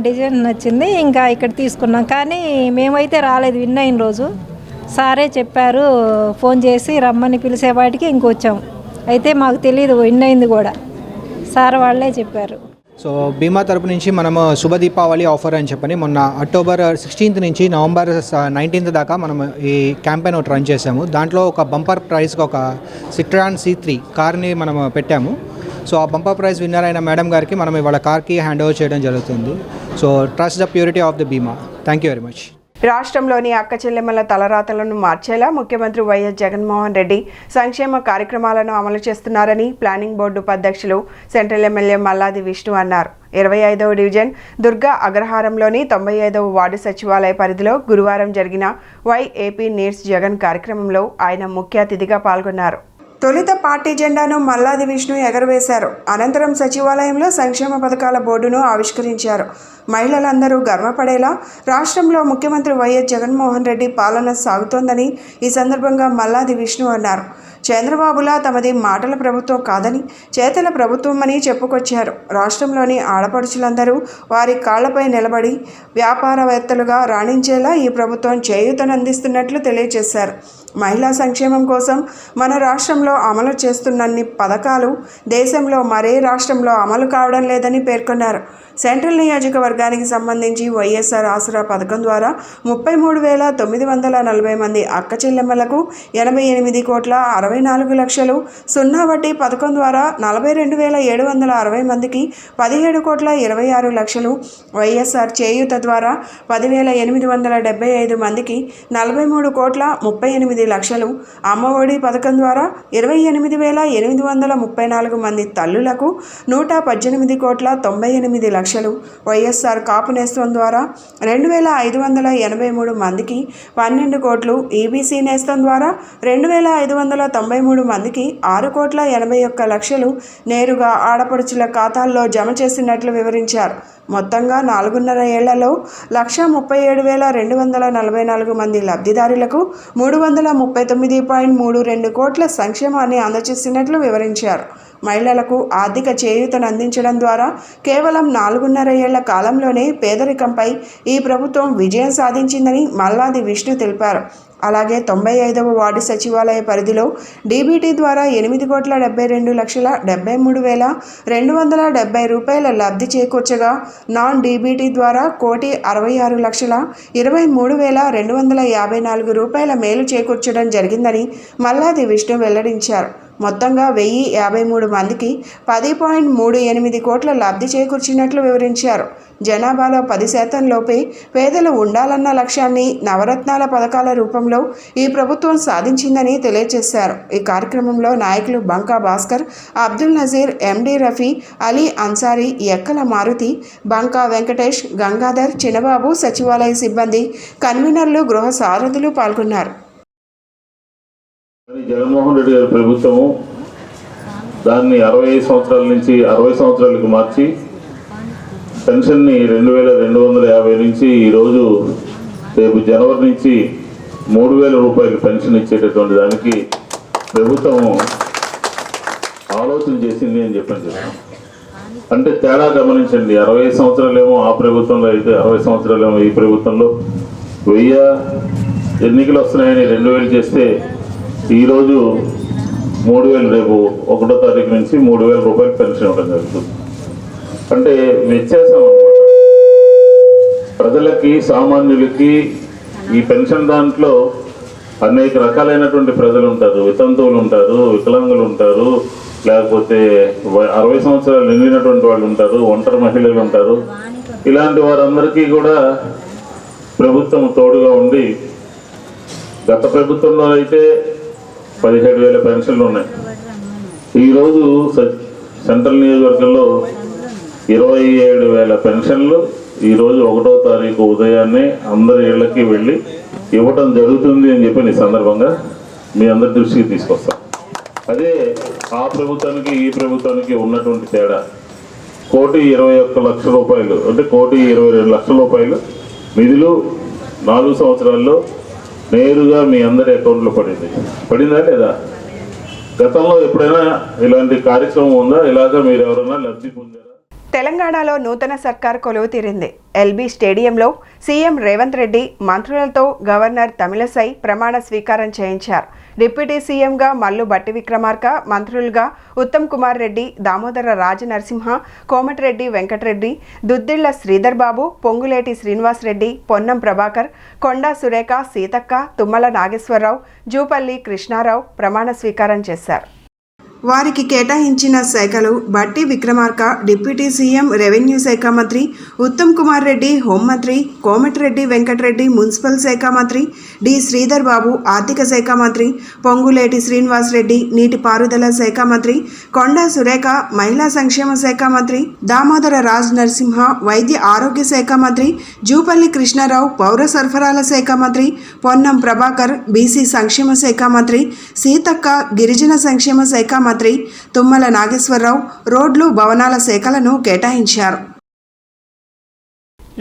డిజైన్ నచ్చింది. ఇంకా ఇక్కడ తీసుకున్నాం. కానీ మేమైతే రాలేదు, విన్ అయిన రోజు సారే చెప్పారు, ఫోన్ చేసి రమ్మని పిలిచేవాటికి ఇంకొచ్చాము. అయితే మాకు తెలియదు విన్ అయింది కూడా, సార్ వాళ్ళే చెప్పారు. సో బీమా తరపు నుంచి మనము శుభ దీపావళి ఆఫర్ అని చెప్పని మొన్న అక్టోబర్ 16th నుంచి నవంబర్ 19th దాకా మనం ఈ క్యాంపెయిన్ ఒకటి రన్ చేసాము. దాంట్లో ఒక బంపర్ ప్రైజ్కి ఒక సిట్రాన్ C3 కార్ని మనం పెట్టాము. సో ఆ బంపర్ ప్రైజ్ విన్నర్ అయిన మేడం గారికి మనం ఇవాళ కార్కి హ్యాండ్ ఓవర్ చేయడం జరుగుతుంది. So trust the purity of the Bhima. Thank you very much. రాష్ట్రంలోని అక్క చెల్లెమ్మల తలరాతలను మార్చేలా ముఖ్యమంత్రి వైఎస్ జగన్మోహన్ రెడ్డి సంక్షేమ కార్యక్రమాలను అమలు చేస్తున్నారని ప్లానింగ్ బోర్డు ఉపాధ్యక్షులు సెంట్రల్ ఎమ్మెల్యే మల్లాది విష్ణు అన్నారు. 25వ డివిజన్ దుర్గా అగ్రహారంలోని 95వ వార్డు సచివాలయ పరిధిలో గురువారం జరిగిన YAP నీడ్స్ జగన్ కార్యక్రమంలో ఆయన ముఖ్య అతిథిగా పాల్గొన్నారు. తొలుత పార్టీ జెండాను మల్లాది విష్ణు ఎగరవేశారు. అనంతరం సచివాలయంలో సంక్షేమ పథకాల బోర్డును ఆవిష్కరించారు. మహిళలందరూ గర్వపడేలా రాష్ట్రంలో ముఖ్యమంత్రి వైఎస్ జగన్మోహన్ రెడ్డి పాలన సాగుతోందని ఈ సందర్భంగా మల్లాది విష్ణు అన్నారు. చంద్రబాబులా తమది మాటల ప్రభుత్వం కాదని చేతల ప్రభుత్వం అని చెప్పుకొచ్చారు. రాష్ట్రంలోని ఆడపడుచులందరూ వారి కాళ్లపై నిలబడి వ్యాపారవేత్తలుగా రాణించేలా ఈ ప్రభుత్వం చేయూతనందిస్తున్నట్లు తెలియజేశారు. మహిళా సంక్షేమం కోసం మన రాష్ట్రంలో అమలు చేస్తున్నన్ని పథకాలు దేశంలో మరే రాష్ట్రంలో అమలు కావడం లేదని పేర్కొన్నారు. సెంట్రల్ నియోజకవర్గానికి సంబంధించి వైఎస్ఆర్ ఆసరా పథకం ద్వారా 33,940 మంది అక్క చెల్లెమ్మలకు 88,64,00,000, సున్నా వడ్డీ పథకం ద్వారా 42,760 మందికి 17,26,00,000, వైఎస్ఆర్ చేయూత ద్వారా 10,875 మందికి 43,38,00,000, అమ్మఒడి పథకం ద్వారా 28,834 మంది తల్లులకు 118,98,00,000, వైఎస్ఆర్ కాపు నేస్తం ద్వారా 2,583 మందికి 12 కోట్లు, ఈబీసీ నేస్తం ద్వారా 2,593 మందికి 6,81,00,000 నేరుగా ఆడపడుచుల ఖాతాల్లో జమ చేసినట్లు వివరించారు. మొత్తంగా 4.5 ఏళ్లలో 137,244 మంది లబ్ధిదారులకు 339.32 కోట్ల సంక్షేమాన్ని అందజేసినట్లు వివరించారు. మహిళలకు ఆర్థిక చేయూతను అందించడం ద్వారా కేవలం 4.5 ఏళ్ల కాలంలోనే పేదరికంపై ఈ ప్రభుత్వం విజయం సాధించిందని మల్లాది విష్ణు తెలిపారు. అలాగే 95వ వార్డు సచివాలయ పరిధిలో డీబీటీ ద్వారా 8,72,73,270 రూపాయల లబ్ధి చేకూర్చగా నాన్ డీబీటీ ద్వారా 1,66,23,254 రూపాయల మేలు చేకూర్చడం జరిగిందని మల్లాది విష్ణు వెల్లడించారు. మొత్తంగా 1,053 మందికి 10.38 కోట్ల లబ్ధి చేకూర్చినట్లు వివరించారు. జనాభాలో 10% లోపే పేదలు ఉండాలన్న లక్ష్యాన్ని నవరత్నాల పథకాల రూపంలో ఈ ప్రభుత్వం సాధించిందని తెలియజేశారు. ఈ కార్యక్రమంలో నాయకులు బంకా భాస్కర్, అబ్దుల్ నజీర్, ఎండి రఫీ, అలీ అన్సారీ, ఎక్కల మారుతి, బంకా వెంకటేష్, గంగాధర్, చిన్నబాబు, సచివాలయ సిబ్బంది, కన్వీనర్లు, గృహ సారథులు పాల్గొన్నారు. జగన్మోహన్ రెడ్డి గారి ప్రభుత్వము దాన్ని 65 సంవత్సరాల నుంచి 60 సంవత్సరాలకు మార్చి పెన్షన్ని 2,250 నుంచి ఈరోజు రేపు జనవరి నుంచి 3,000 రూపాయలు పెన్షన్ ఇచ్చేటటువంటి దానికి ప్రభుత్వం ఆలోచన చేసింది అని చెప్పాను. అంటే తేడా గమనించండి. 60 సంవత్సరాలేమో ఆ ప్రభుత్వంలో అయితే 60 సంవత్సరాలేమో ఈ ప్రభుత్వంలో 1000 ఎన్నికలు వస్తున్నాయని 2,000 చేస్తే ఈరోజు 3,000, రేపు 1వ తారీఖు నుంచి 3,000 రూపాయలు పెన్షన్ ఇవ్వడం జరుగుతుంది. అంటే వ్యత్యాసం అన్నమాట. ప్రజలకి, సామాన్యులకి ఈ పెన్షన్ దాంట్లో అనేక రకాలైనటువంటి ప్రజలు ఉంటారు. వితంతువులు ఉంటారు, వికలాంగులు ఉంటారు, లేకపోతే 60 సంవత్సరాలు నిండినటువంటి వాళ్ళు ఉంటారు, ఒంటరి మహిళలు ఉంటారు. ఇలాంటి వారందరికీ కూడా ప్రభుత్వం తోడుగా ఉండి గత ప్రభుత్వంలో అయితే 17,000 పెన్షన్లు ఉన్నాయి. ఈరోజు సెంట్రల్ నియోజకవర్గంలో 27,000 పెన్షన్లు ఈరోజు 1వ తారీఖు ఉదయాన్నే అందరి ఇళ్లకి వెళ్ళి ఇవ్వటం జరుగుతుంది అని చెప్పి ఈ సందర్భంగా మీ అందరి దృష్టికి తీసుకొస్తాం. అదే ఆ ప్రభుత్వానికి ఈ ప్రభుత్వానికి ఉన్నటువంటి తేడా. 1,21,00,000 రూపాయలు అంటే 1,22,00,000 రూపాయలు నిధులు 4 సంవత్సరాల్లో నేరుగా మీ అందరి అకౌంట్లో పడిందా లేదా? గతంలో ఎప్పుడైనా ఇలాంటి కార్యక్రమం ఉందా? ఇలాగా మీరు ఎవరైనా లబ్ధి పొందారా? తెలంగాణలో నూతన సర్కార్ కొలువు తీరింది. ఎల్బీ స్టేడియంలో సీఎం రేవంత్ రెడ్డి మంత్రులతో గవర్నర్ తమిళసై ప్రమాణ స్వీకారం చేయించారు. డిప్యూటీ సీఎంగా మల్లు భట్టి విక్రమార్క, మంత్రులుగా ఉత్తమ్ కుమార్ రెడ్డి, దామోదర రాజ నరసింహ, కోమటిరెడ్డి వెంకటరెడ్డి, దుద్దిళ్ల శ్రీధర్ బాబు, పొంగులేటి శ్రీనివాసరెడ్డి, పొన్నం ప్రభాకర్, కొండా సురేఖ, సీతక్క, తుమ్మల నాగేశ్వరరావు, జూపల్లి కృష్ణారావు ప్రమాణ స్వీకారం చేశారు. వారికి కేటాయించిన శాఖలు Bhatti Vikramarka deputy CM, revenue శాఖ మంత్రి, ఉత్తమ్ కుమార్ రెడ్డి హోంమంత్రి, కోమటిరెడ్డి వెంకటరెడ్డి మున్సిపల్ శాఖ మంత్రి, డి శ్రీధర్ బాబు ఆర్థిక శాఖ మంత్రి, పొంగులేటి శ్రీనివాసరెడ్డి నీటిపారుదల శాఖ మంత్రి, కొండా సురేఖ మహిళా సంక్షేమ శాఖ మంత్రి, దామోదర రాజ్ నరసింహ వైద్య ఆరోగ్య శాఖ మంత్రి, జూపల్లి కృష్ణారావు పౌర సరఫరాల శాఖ మంత్రి, పొన్నం ప్రభాకర్ బీసీ సంక్షేమ శాఖ మంత్రి, సీతక్క గిరిజన సంక్షేమ శాఖ మంత్రి, తుమ్మల నాగేశ్వరరావు రోడ్లు భవనాల శాఖలను కేటాయించారు.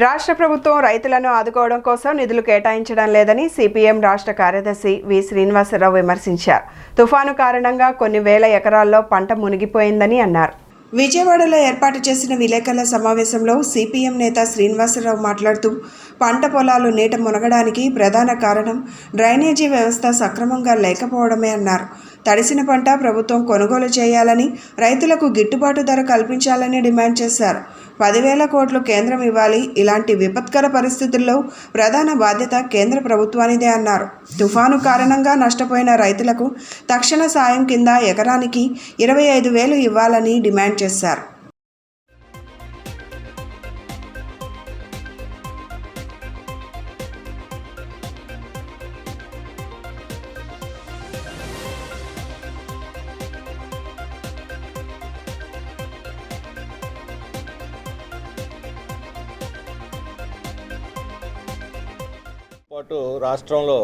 రాష్ట్ర ప్రభుత్వం రైతులను ఆదుకోవడం కోసం నిధులు కేటాయించడం లేదని సిపిఎం రాష్ట్ర కార్యదర్శి వి శ్రీనివాసరావు విమర్శించారు. తుఫాను కారణంగా కొన్ని వేల ఎకరాల్లో పంట మునిగిపోయిందని అన్నారు. విజయవాడలో ఏర్పాటు చేసిన విలేకరుల సమావేశంలో సిపిఎం నేత శ్రీనివాసరావు మాట్లాడుతూ పంట పొలాలు నీట మునగడానికి ప్రధాన కారణం డ్రైనేజీ వ్యవస్థ సక్రమంగా లేకపోవడమే అన్నారు. తడిసిన పంట ప్రభుత్వం కొనుగోలు చేయాలని, రైతులకు గిట్టుబాటు ధర కల్పించాలని డిమాండ్ చేశారు. 10,000 కోట్లు కేంద్రం ఇవ్వాలి. ఇలాంటి విపత్కర పరిస్థితుల్లో ప్రధాన బాధ్యత కేంద్ర ప్రభుత్వానిదే అన్నారు. తుఫాను కారణంగా నష్టపోయిన రైతులకు తక్షణ సాయం కింద ఎకరానికి 25,000 ఇవ్వాలని డిమాండ్ చేశారు. పాటు రాష్ట్రంలో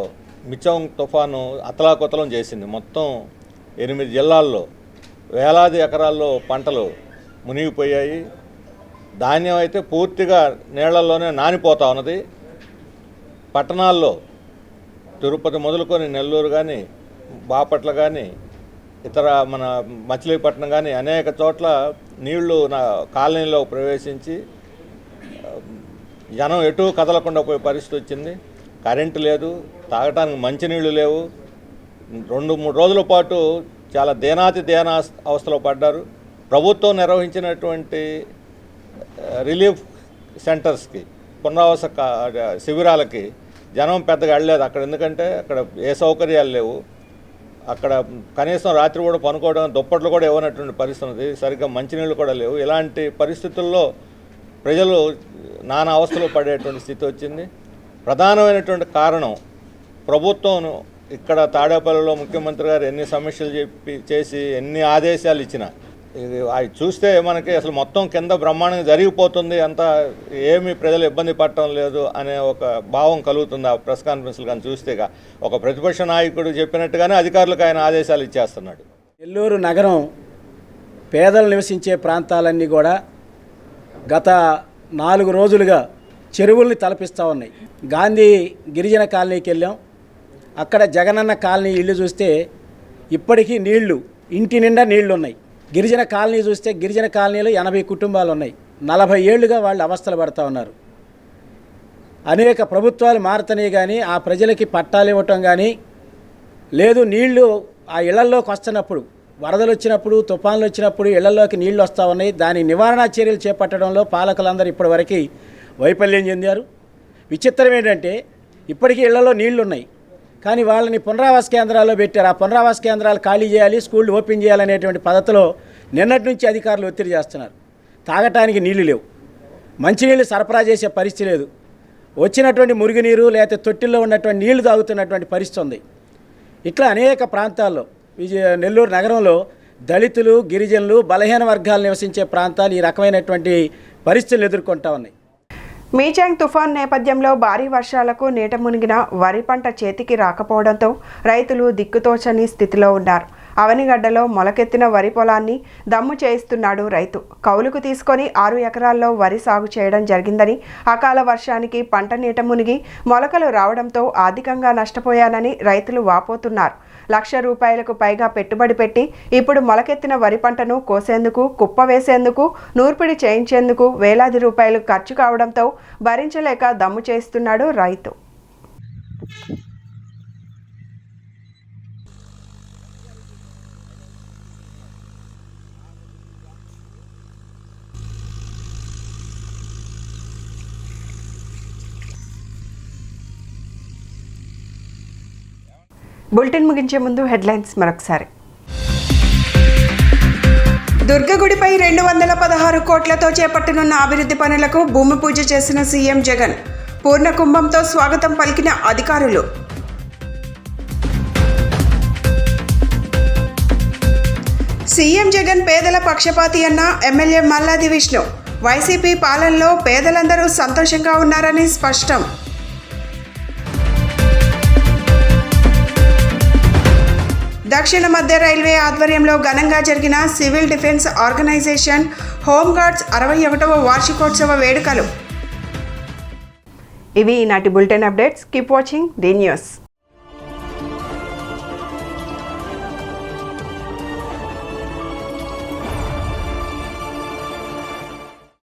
మిచం తుఫాను అతలాకుతలం చేసింది. మొత్తం 8 జిల్లాల్లో వేలాది ఎకరాల్లో పంటలు మునిగిపోయాయి. ధాన్యం అయితే పూర్తిగా నీళ్లలోనే నానిపోతూ ఉన్నది. పట్టణాల్లో తిరుపతి మొదలుకొని నెల్లూరు కానీ, బాపట్ల కానీ, ఇతర మన మచిలీపట్నం కానీ అనేక చోట్ల నీళ్లు కాలనీలో ప్రవేశించి జనం ఎటు కదలకుండా పోయే పరిస్థితి వచ్చింది. కరెంటు లేదు, తాగటానికి మంచినీళ్ళు లేవు. 2-3 రోజుల పాటు చాలా దీనా అవస్థలో పడ్డారు. ప్రభుత్వం నిర్వహించినటువంటి రిలీఫ్ సెంటర్స్కి, పునరావాస శిబిరాలకి జనం పెద్దగా వెళ్ళలేదు అక్కడ. ఎందుకంటే అక్కడ ఏ సౌకర్యాలు లేవు. అక్కడ కనీసం రాత్రి కూడా పనుకోవడం, దుప్పట్లు కూడా ఇవ్వనటువంటి పరిస్థితి ఉంది. సరిగ్గా మంచినీళ్ళు కూడా లేవు. ఇలాంటి పరిస్థితుల్లో ప్రజలు నానా అవస్థలు పడేటువంటి స్థితి వచ్చింది. ప్రధానమైనటువంటి కారణం ప్రభుత్వం ఇక్కడ తాడేపల్లిలో ముఖ్యమంత్రి గారు ఎన్ని సమీక్షలు చేసి ఎన్ని ఆదేశాలు ఇచ్చినా అవి చూస్తే మనకి అసలు మొత్తం కింద బ్రహ్మాండంగా జరిగిపోతుంది, అంతా ఏమీ ప్రజలు ఇబ్బంది పడటం లేదు అనే ఒక భావం కలుగుతుంది ఆ ప్రెస్ కాన్ఫరెన్స్లు కానీ చూస్తే. ఒక ప్రతిపక్ష నాయకుడు చెప్పినట్టుగానే అధికారులకు ఆయన ఆదేశాలు ఇచ్చేస్తున్నాడు. నెల్లూరు నగరం పేదలు నివసించే ప్రాంతాలన్నీ కూడా గత 4 రోజులుగా చెరువుల్ని తలపిస్తూ ఉన్నాయి. గాంధీ గిరిజన కాలనీకి వెళ్ళాం. అక్కడ జగనన్న కాలనీ ఇల్లు చూస్తే ఇప్పటికీ నీళ్లు, ఇంటి నిండా నీళ్లు ఉన్నాయి. గిరిజన కాలనీ చూస్తే గిరిజన కాలనీలో 80 కుటుంబాలు ఉన్నాయి. 40 ఏళ్లుగా వాళ్ళు అవస్థలు పడుతూ ఉన్నారు. అనేక ప్రభుత్వాలు మారుతున్నాయి కానీ ఆ ప్రజలకి పట్టాలు ఇవ్వటం కానీ లేదు. నీళ్లు ఆ ఇళ్లల్లోకి వస్తున్నప్పుడు, వరదలు వచ్చినప్పుడు, తుఫాన్లు వచ్చినప్పుడు ఇళ్లలోకి నీళ్లు వస్తూ ఉన్నాయి. దాని నివారణా చర్యలు చేపట్టడంలో పాలకులందరూ ఇప్పటివరకు వైఫల్యం చెందారు. విచిత్రం ఏంటంటే ఇప్పటికీ ఇళ్లలో నీళ్లు ఉన్నాయి కానీ వాళ్ళని పునరావాస కేంద్రాల్లో పెట్టారు. ఆ పునరావాస కేంద్రాలు ఖాళీ చేయాలి, స్కూళ్ళు ఓపెన్ చేయాలనేటువంటి పద్ధతిలో నిన్నటి నుంచి అధికారులు ఒత్తిడి చేస్తున్నారు. తాగటానికి నీళ్లు లేవు, మంచినీళ్ళు సరఫరా చేసే పరిస్థితి లేదు. వచ్చినటువంటి మురుగునీరు లేకపోతే తొట్టిల్లో ఉన్నటువంటి నీళ్లు తాగుతున్నటువంటి పరిస్థితి ఉంది. ఇట్లా అనేక ప్రాంతాల్లో నెల్లూరు నగరంలో దళితులు, గిరిజనులు, బలహీన వర్గాలు నివసించే ప్రాంతాలు ఈ రకమైనటువంటి పరిస్థితులు ఎదుర్కొంటా ఉన్నాయి. మీచాంగ్ తుఫాన్ నేపథ్యంలో భారీ వర్షాలకు నీట మునిగిన వరి పంట చేతికి రాకపోవడంతో రైతులు దిక్కుతోచని స్థితిలో ఉన్నారు. అవనిగడ్డలో మొలకెత్తిన వరి పొలాన్ని దమ్ము చేయిస్తున్నాడు రైతు. కౌలుకు తీసుకొని 6 ఎకరాల్లో వరి సాగు చేయడం జరిగిందని, అకాల వర్షానికి పంట నీట మునిగి మొలకలు రావడంతో ఆర్థికంగా నష్టపోయానని రైతులు వాపోతున్నారు. రూపాయలకు పైగా పెట్టుబడి పెట్టి ఇప్పుడు మొలకెత్తిన వరి పంటను కోసేందుకు, కుప్ప వేసేందుకు, నూర్పిడి చేయించేందుకు వేలాది రూపాయలు ఖర్చు కావడంతో భరించలేక దమ్ము చేస్తున్నాడు రైతు. బులెటిన్ ముగించే ముందు హెడ్లైన్స్ మరొకసారి. దుర్గగుడిపై 216 కోట్లతో చేపట్టనున్న అభివృద్ధి పనులకు భూమి పూజ చేసిన సీఎం జగన్. పూర్ణ కుంభంతో స్వాగతం పలికిన అధికారులు. సీఎం జగన్ పేదల పక్షపాతి అన్న ఎమ్మెల్యే మల్లాది విష్ణు. వైసీపీ పాలనలో పేదలందరూ సంతోషంగా ఉన్నారని స్పష్టం. దక్షిణ మధ్య రైల్వే ఆధ్వర్యంలో ఘనంగా జరిగిన సివిల్ డిఫెన్స్ ఆర్గనైజేషన్ హోంగార్డ్స్ 61వ వార్షికోత్సవ వేడుకలు. ఇవి ఈనాటి bulletin updates. Keep watching the news.